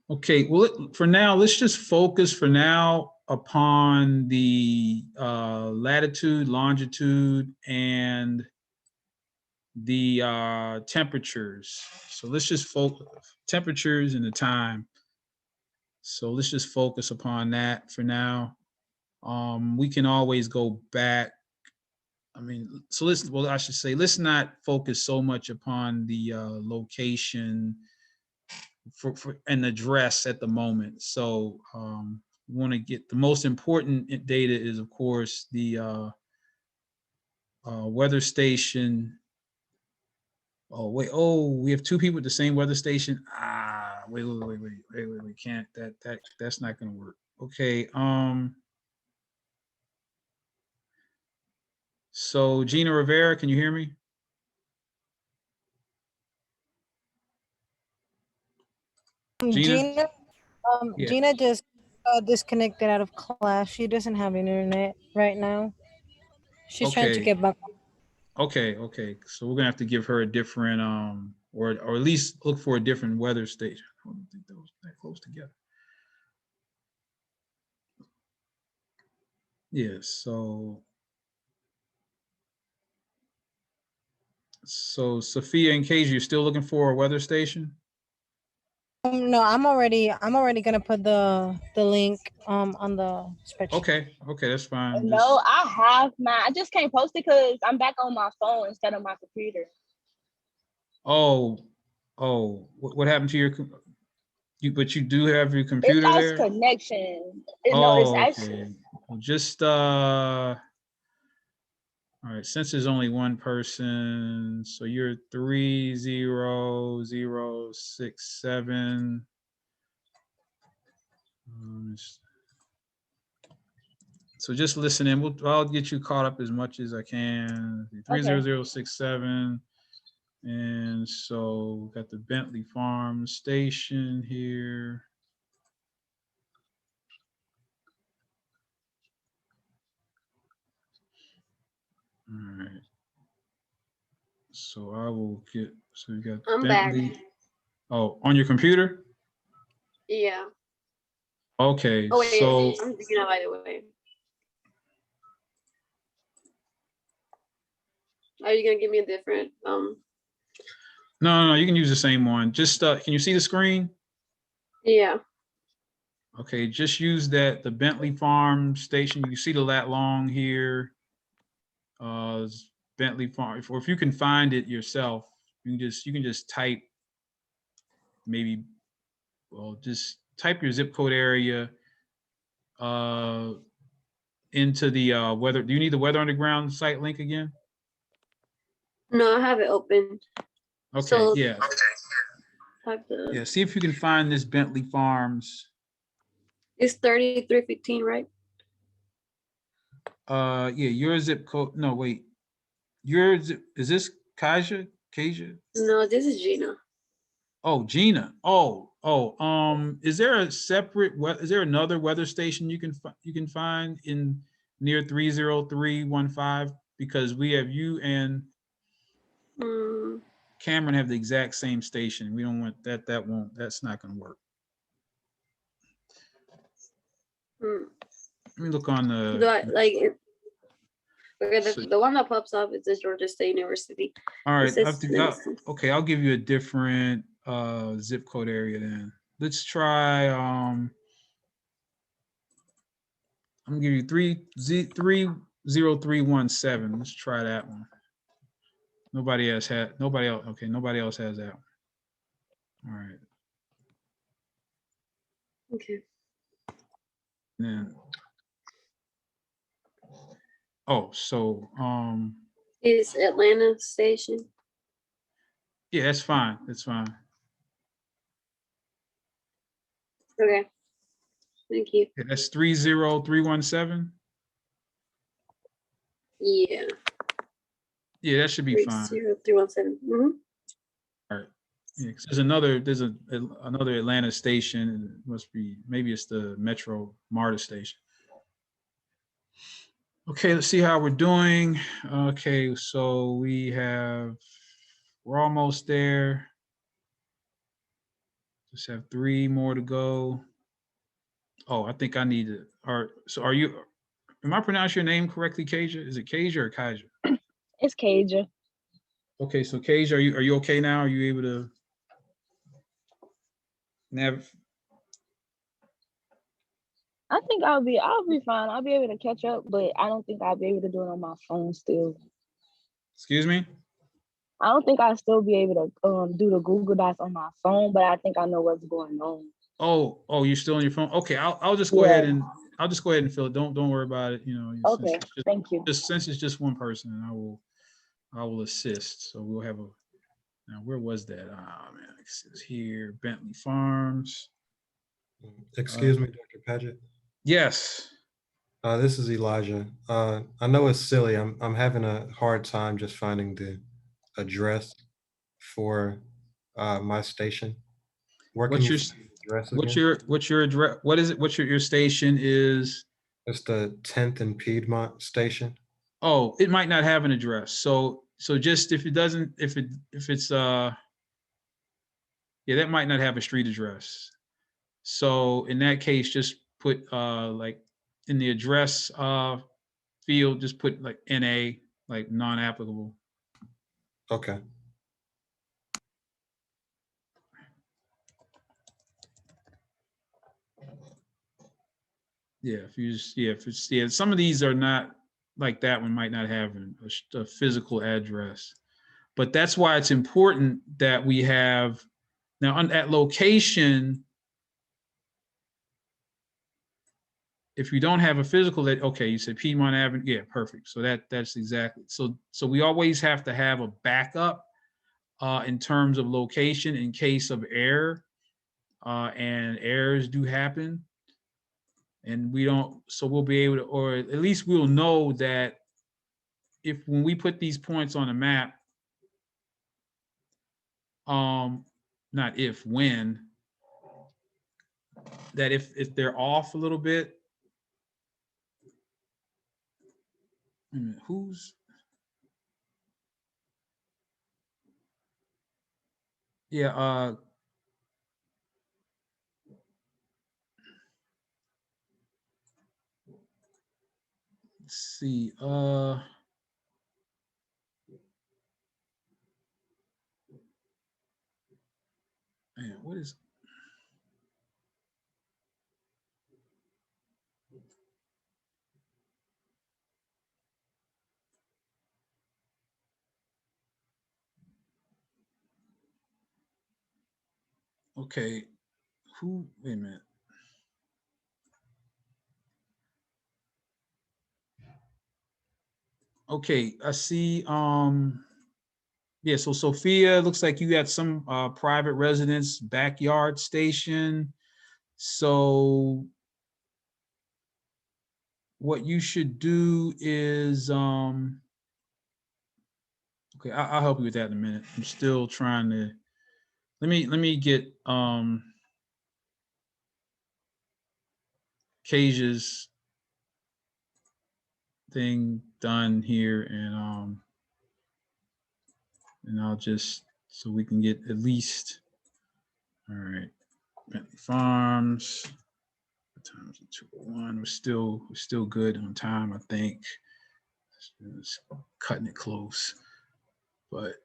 Okay, well, for now, let's just focus for now upon the latitude, longitude, and the temperatures. So let's just focus temperatures and the time. So let's just focus upon that for now. We can always go back I mean, so let's, well, I should say, let's not focus so much upon the location for an address at the moment. So we want to get the most important data is, of course, the weather station. Oh, wait. Oh, we have two people at the same weather station. Ah, wait. We can't. That's not going to work. Okay. So Gina Rivera, can you hear me? Gina? Gina, Yeah. Gina just disconnected out of class. She doesn't have internet right now. She's trying to Okay. get back. Okay. So we're gonna have to give her a different, or at least look for a different weather station. I don't think those that close together. Yeah. So Sophia and Kasia, you're still looking for a weather station? No, I'm already gonna put the link on the spreadsheet. Okay, that's fine. No, I have mine. I just can't post it because I'm back on my phone instead of my computer. Oh, what happened to your? But you do have your It computer lost there. connection. No, it's Oh, actually okay. Well, just all right, since there's only one person, so you're 30067. So just listen in. I'll get you caught up as much as I can. 30067. And so we've got the Bentley Farm Station here. All right. So I will get, so we got I'm Bentley. back. Oh, on your computer? Yeah. Okay, Oh wait, so I'm thinking of either way. Are you gonna give me a different no, you can use the same one. Just can you see the screen? Yeah. Okay, just use that, the Bentley Farm Station. You can see the lat long here. Bentley Farm, or if you can find it yourself, you can just type, maybe, well, just type your zip code area into the weather. Do you need the Weather Underground site link again? No, I have it open. Okay, So yeah. type the Yeah, see if you can find this Bentley Farms. it's 3315, right? Yeah, your zip code. No, wait. Your zip, is this Kaja? No, this is Gina. Oh, Gina. Is there a separate, is there another weather station you can find in near 30315? Because we have you and Mm, Cameron have the exact same station. We don't want that. That's not going to work. mm. Let me look on Do the. I like it? Okay, So- the one that pops up is the Georgia State University. All It right. says Okay, I'll give you a different zip code area then. Let's try. I'm gonna give you 30317. Let's try that one. Nobody else. Okay, nobody else has that one. All right. Okay. Then. Oh, so It's Atlanta Station. yeah, that's fine. That's fine. Okay. Thank you. Yeah, that's 30317. Yeah. Yeah, that should be fine. 30317. Mm-hmm. All right. Yeah, 'cause there's another Atlanta station. And it must be, maybe it's the Metro MARTA station. Okay, let's see how we're doing. Okay, so we're almost there. Just have 3 more to go. Oh, I think I need to. So am I pronouncing your name correctly, Kaja? Is it Kaja or Kaja? it's Kaja. Okay, so Kaja, are you okay now? Are you able to I think I'll be fine. I'll be able to catch up, but I don't think I'll be able to do it on my phone still. Excuse me? I don't think I'll still be able to do the Google Docs on my phone, but I think I know what's going on. Oh, you're still on your phone? Okay, I'll just go ahead Yeah. and fill it. Don't worry about it. You know, since Okay, it's just, thank you. since it's just one person, and I will assist. So we'll have a, now where was that? Ah man, it says here, Bentley Farms. Excuse me, Dr. Paget. Yes. This is Elijah. I know it's silly. I'm having a hard time just finding the address for my station. Where can What's you your find the address what's again? your address? What is it? What's your station is? It's the 10th and Piedmont station. Oh, it might not have an address. So just if it doesn't, if it's yeah, that might not have a street address. So in that case, just put like in the address field, just put like NA, like non-applicable. Okay. Yeah, if you just, yeah, if it's, yeah, some of these are not, like that one might not have a physical address. But that's why it's important that we have, now on that location, if you don't have a physical, that, okay, you said Piedmont Avenue, yeah, perfect. So that's exactly, so we always have to have a backup in terms of location in case of error, and errors do happen. And we don't, so we'll be able to, or at least we'll know that if, when we put these points on a map, not if, when, that if they're off a little bit, who's, yeah, let's see, man, what is, okay, who, wait a minute. Okay, I see, yeah, so Sophia, looks like you got some private residence backyard station. So what you should do is, okay, I'll help you with that in a minute. I'm still trying to, let me get Kasia's thing done here, and I'll just, so we can get at least, all right, Bentley Farms, times 201, we're still good on time, I think. It's cutting it close, but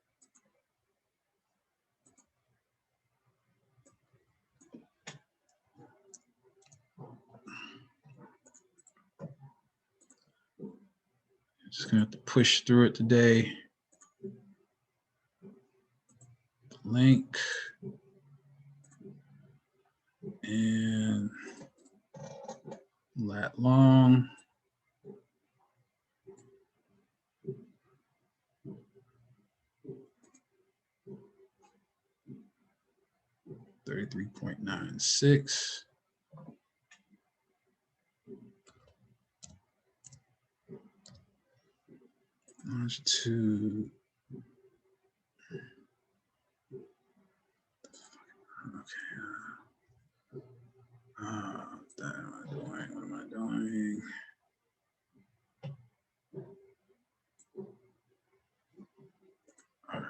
just gonna have to push through it today. Link and lat long. $33.96. Launch to, okay. What am I doing? What am I doing? All right.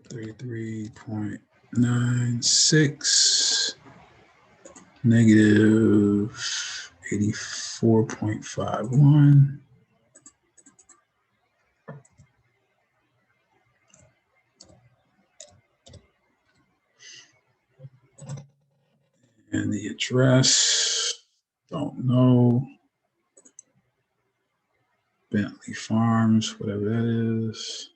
$33.96 negative 84.51. And the address, don't know. Bentley Farms, whatever that is.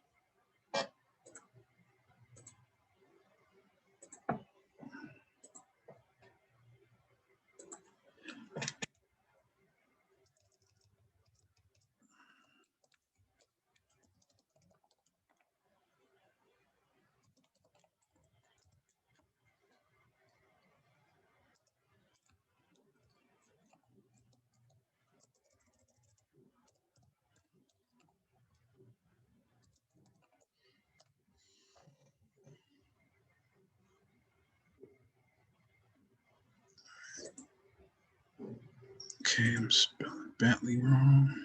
Okay, I'm spelling Bentley wrong.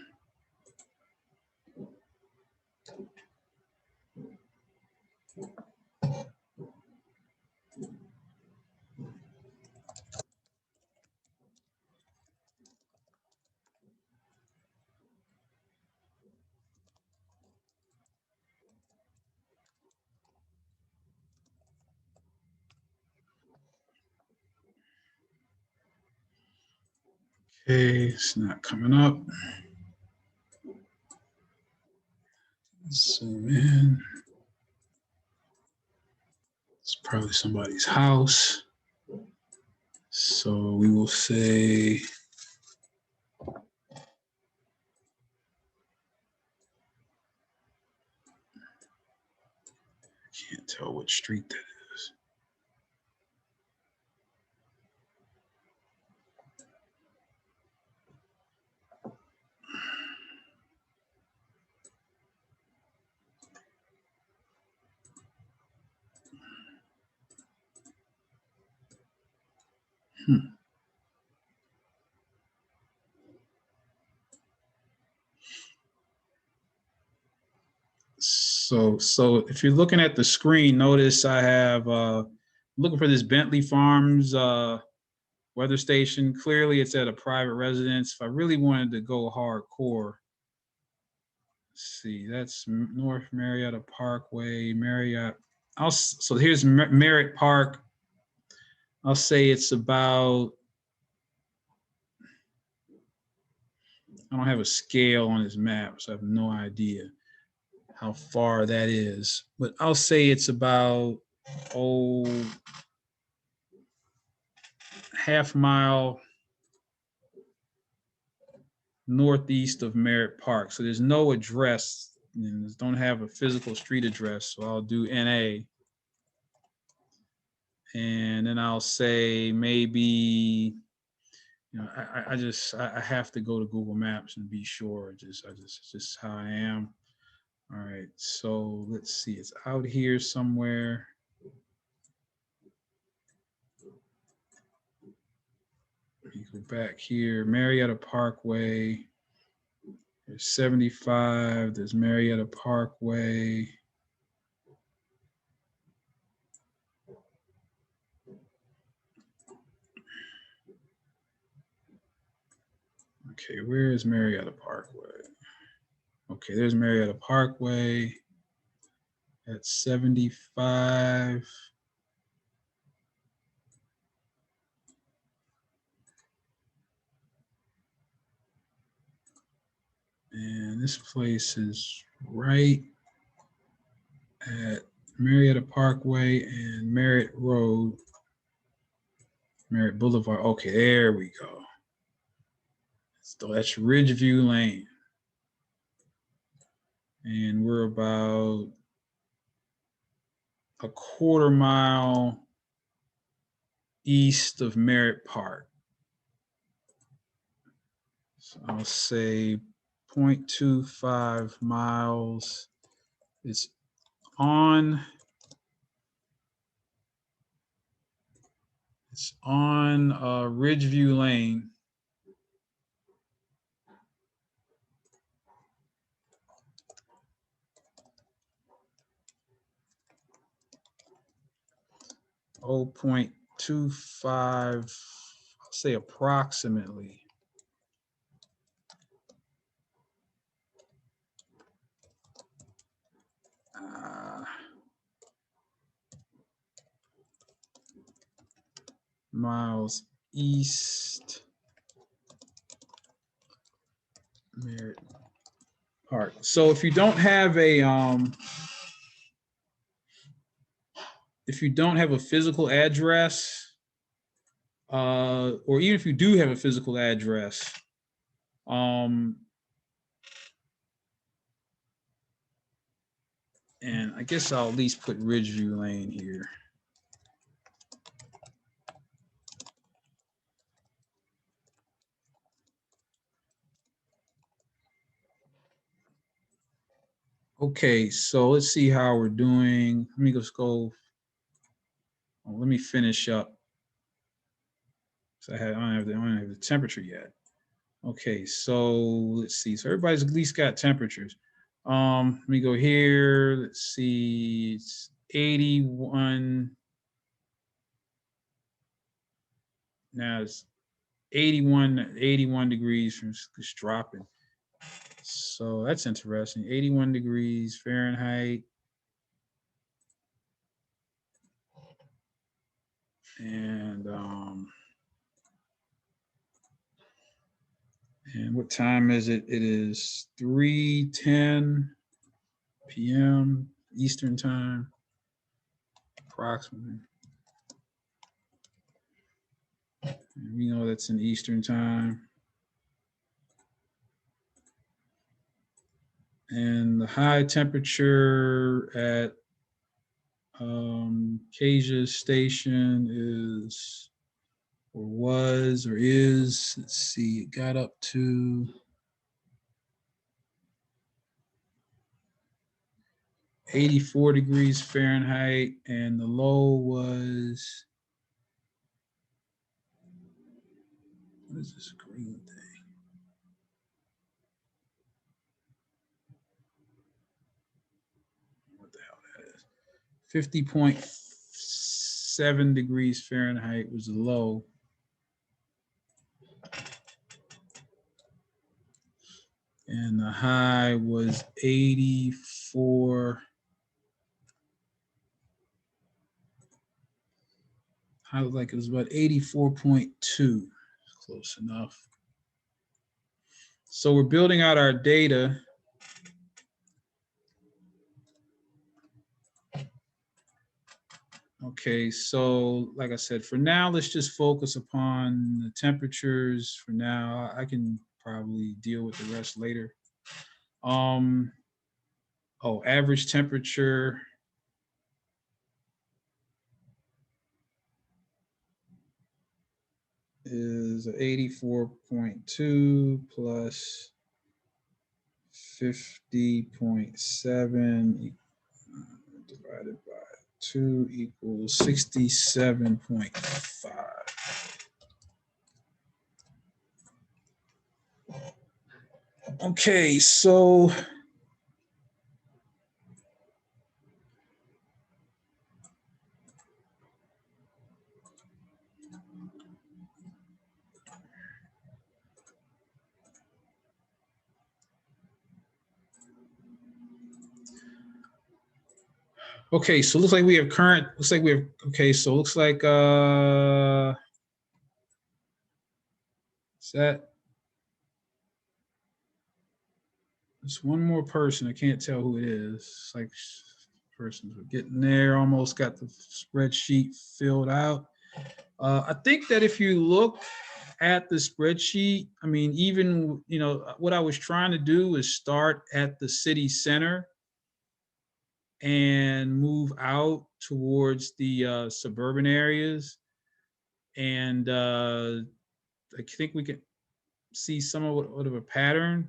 Okay, it's not coming up. Zoom in. It's probably somebody's house. So we will say, can't tell what street that is. So if you're looking at the screen, notice I have looking for this Bentley Farms weather station. Clearly it's at a private residence. If I really wanted to go hardcore, let's see, that's North Marietta Parkway, Marriott. So here's Merritt Park. I'll say it's about, I don't have a scale on this map, so I have no idea how far that is, but I'll say it's about, half mile northeast of Merritt Park. So there's no address, and don't have a physical street address. So I'll do NA. And then I'll say maybe, I have to go to Google Maps and be sure. Just how I am. All right, so let's see, it's out here somewhere. You go back here, Marietta Parkway. There's 75, there's Marietta Parkway. Okay, where is Marietta Parkway? Okay, there's Marietta Parkway at 75. And this place is right at Marietta Parkway and Merritt Road, Merritt Boulevard. Okay, there we go. So that's Ridgeview Lane. And we're about a quarter mile east of Merritt Park. So I'll say 0.25 miles. It's on Ridgeview Lane. Oh, 0.25, I'll say approximately miles east Merritt Park. So if you don't have a physical address, or even if you do have a physical address, and I guess I'll at least put Ridgeview Lane here. Okay, so let's see how we're doing. Let me just go. Let me finish up. So I don't have the temperature yet. Okay, so let's see. So everybody's at least got temperatures. Let me go here. Let's see. It's 81. Now it's 81 degrees from just dropping. So that's interesting. 81 degrees Fahrenheit. And what time is it? It is 3:10 p.m. Eastern time, approximately. And we know that's in Eastern time. And the high temperature at Casia Station is, or was, or is, let's see, it got up to 84 degrees Fahrenheit, and the low was, what is this green thing? What the hell that is? 50.7 degrees Fahrenheit was the low. And the high was 84. I was like, it was about 84.2, close enough. So we're building out our data. Okay, so like I said, for now, let's just focus upon the temperatures for now. I can probably deal with the rest later. Average temperature. Is 84.2 plus 50.7 divided by 2 equals 67.5. Okay, so okay, so looks like we have current, looks like we have, okay, so looks like, is that, there's one more person, I can't tell who it is. It's like persons are getting there, almost got the spreadsheet filled out. I think that if you look at the spreadsheet, I mean, even, you know, what I was trying to do is start at the city center and move out towards the suburban areas. And I think we can see somewhat of a pattern.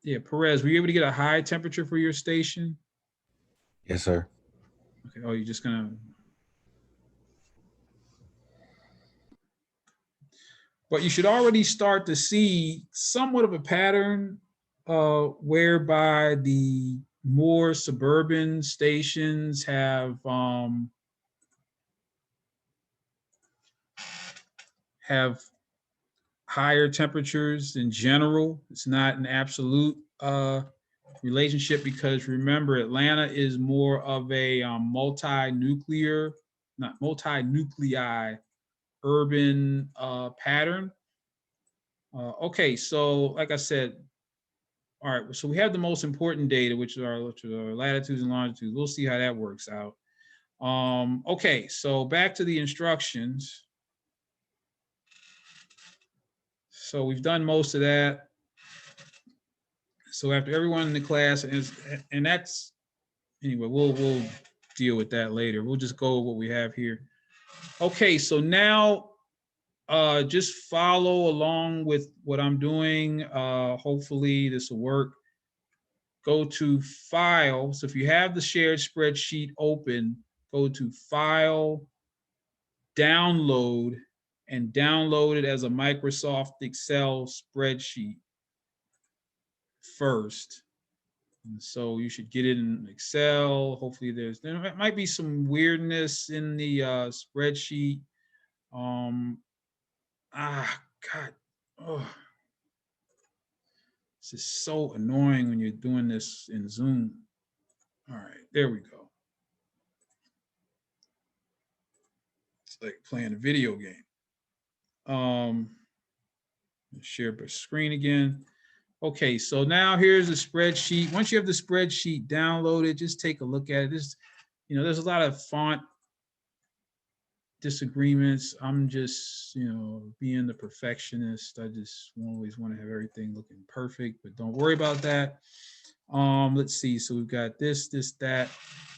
Yeah, Perez, were you able to get a high temperature for your station? Yes, sir. Okay, oh, you're just gonna. But you should already start to see somewhat of a pattern whereby the more suburban stations have higher temperatures in general. It's not an absolute relationship, because remember, Atlanta is more of a multi-nuclear, not multi-nuclei urban pattern. Okay, so like I said, all right, so we have the most important data, which are latitudes and longitudes. We'll see how that works out. Okay, so back to the instructions. So we've done most of that. So after everyone in the class is, and that's, anyway, we'll deal with that later. We'll just go with what we have here. Okay, so now just follow along with what I'm doing. Hopefully this will work. Go to File. So if you have the shared spreadsheet open, go to File, Download, and download it as a Microsoft Excel spreadsheet first. And so you should get it in Excel. Hopefully there might be some weirdness in the spreadsheet. God, oh, this is so annoying when you're doing this in Zoom. All right, there we go. It's like playing a video game. Share my screen again. Okay, so now here's a spreadsheet. Once you have the spreadsheet downloaded, just take a look at it. This, there's a lot of font disagreements. I'm just, being the perfectionist. I just always want to have everything looking perfect, but don't worry about that. Let's see. So we've got this, that.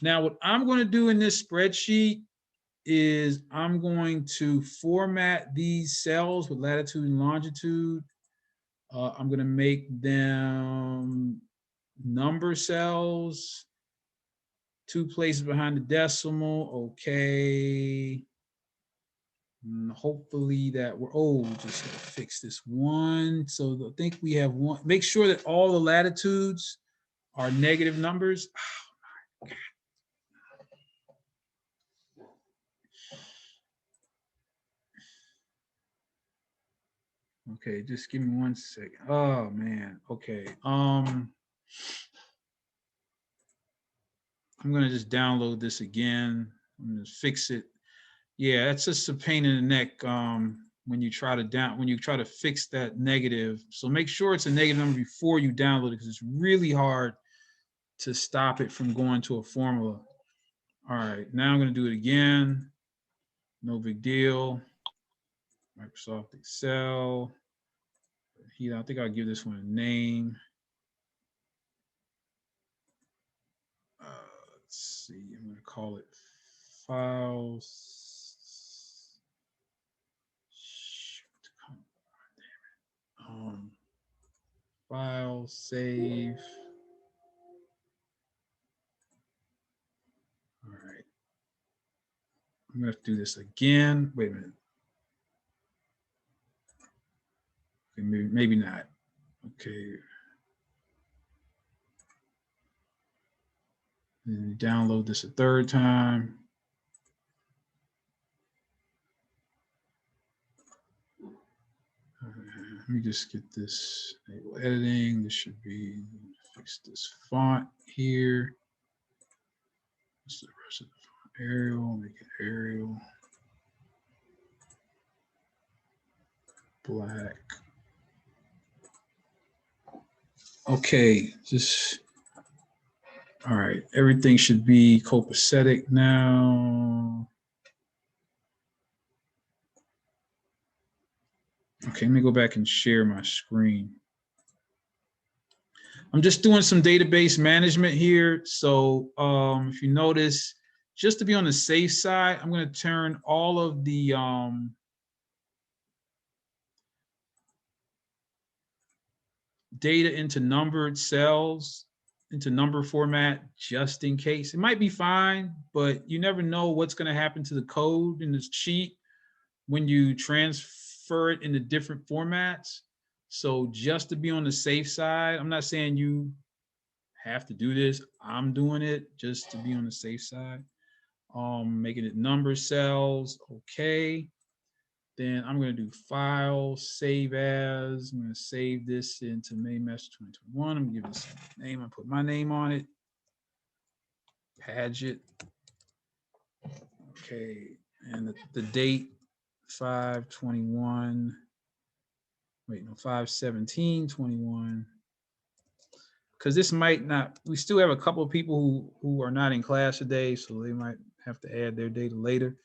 Now, what I'm going to do in this spreadsheet is I'm going to format these cells with latitude and longitude. I'm going to make them number cells, 2 places behind the decimal. Okay. And hopefully that just gonna fix this one. So I think we have one. Make sure that all the latitudes are negative numbers. Oh, my God. Okay, just give me 1 second. Oh man. Okay. I'm gonna just download this again. I'm gonna fix it. Yeah, that's just a pain in the neck when you try to fix that negative. So make sure it's a negative number before you download it, because it's really hard to stop it from going to a formula. All right, now I'm gonna do it again. No big deal. Microsoft Excel. I think I'll give this one a name. Let's see, I'm gonna call it files. File, save. All right. I'm gonna have to do this again. Wait a minute. Okay, maybe not. Okay. And download this a third time. Let me just get this editing. This should be, fix this font here. What's the rest of the font? Arial, make it Arial. Black. Okay, all right, everything should be copacetic now. Okay, let me go back and share my screen. I'm just doing some database management here. So if you notice, just to be on the safe side, I'm going to turn all of the data into numbered cells, into number format, just in case. It might be fine, but you never know what's going to happen to the code in this sheet when you transfer it into different formats. So just to be on the safe side, I'm not saying you have to do this. I'm doing it just to be on the safe side. Making it number cells, okay. Then I'm going to do file, save as. I'm going to save this into main master 2021. I'm going to give this a name. I put my name on it. Paget. Okay. And the date 5/21. Wait, no, 5/17/21. Because this might not, we still have a couple of people who are not in class today, so they might have to add their data later.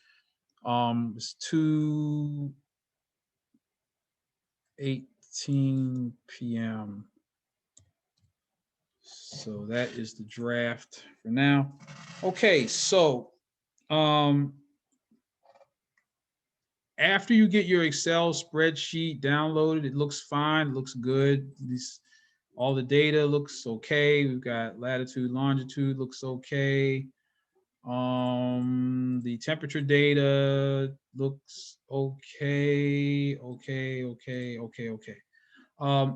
It's 2:18 p.m. So that is the draft for now. Okay, so after you get your Excel spreadsheet downloaded, it looks fine, it looks good. All the data looks okay. We've got latitude, longitude looks okay. The temperature data looks okay.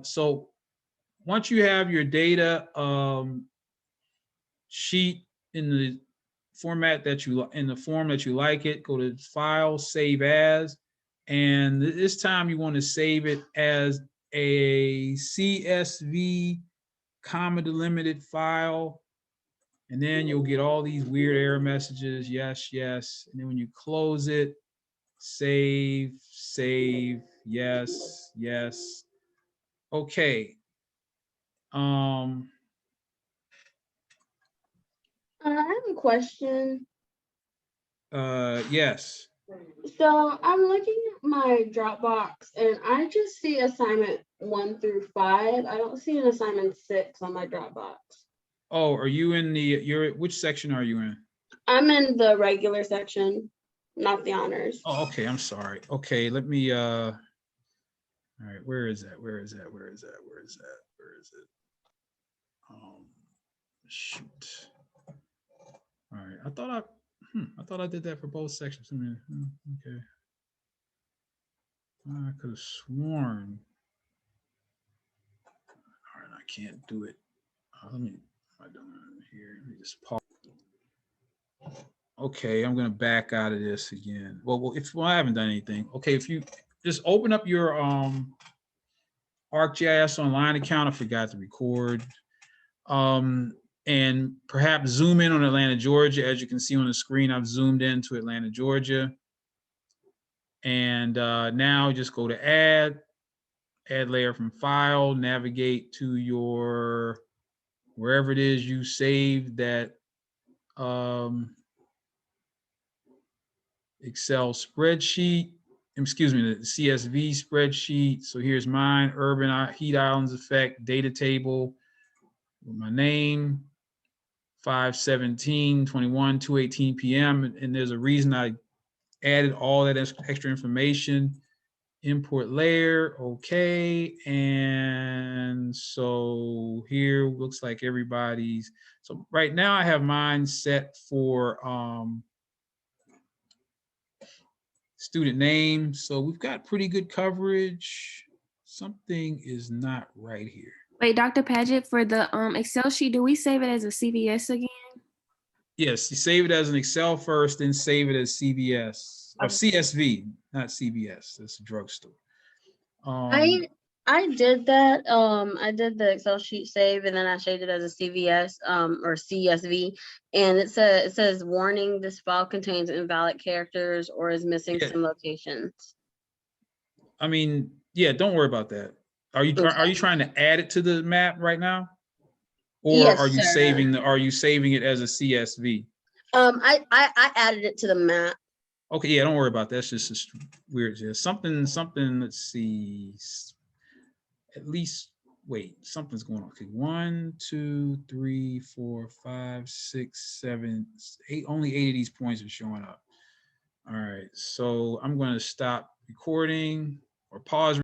So once you have your data sheet in the format that you in the form that you like it, go to File, Save As, and this time you want to save it as a CSV comma delimited file, and then you'll get all these weird error messages. Yes, yes, and then when you close it, save, yes, yes. Okay. I have a question. Yes. So I'm looking at my Dropbox and I just see assignment 1 through 5. I don't see an assignment 6 on my Dropbox. Oh, are you in which section are you in? I'm in the regular section, not the honors. Oh, okay, I'm sorry. Okay, let me, all right, where is that? Shoot. All right, I thought I did that for both sections. Okay. I could have sworn. All right, I can't do it. Let me, I don't know here. Let me just pause. Okay, I'm gonna back out of this again. Well, I haven't done anything. Okay, if you just open up your ArcGIS Online account, I forgot to record. And perhaps zoom in on Atlanta, Georgia. As you can see on the screen, I've zoomed into Atlanta, Georgia. And now just go to add layer from file, navigate to your, wherever it is you saved that Excel spreadsheet, excuse me, the CSV spreadsheet. So here's mine, Urban Heat Islands Effect data table with my name, 5/17/21, 2:18 p.m. And there's a reason I added all that extra information. Import layer, okay. And so here looks like everybody's. So right now I have mine set for student name. So we've got pretty good coverage. Something is not right here. Wait, Dr. Paget, for the Excel sheet, do we save it as a CVS again? Yes, you save it as an Excel first, then save it as CVS or CSV, not CVS. That's a drugstore. I did that. I did the Excel sheet save and then I saved it as a CVS or CSV, and it says warning: this file contains invalid characters or is missing some locations. I mean, yeah, don't worry about that. Are you trying to add it to the map right now, or yes, are you sir. saving it as a CSV? I added it to the map. Okay, yeah, don't worry about that. That's just weird. Yeah, something. Let's see. At least, wait, something's going on. Okay, 1, 2, 3, 4, 5, 6, 7, 8. Only 8 of these points are showing up. All right, so I'm going to stop recording or pause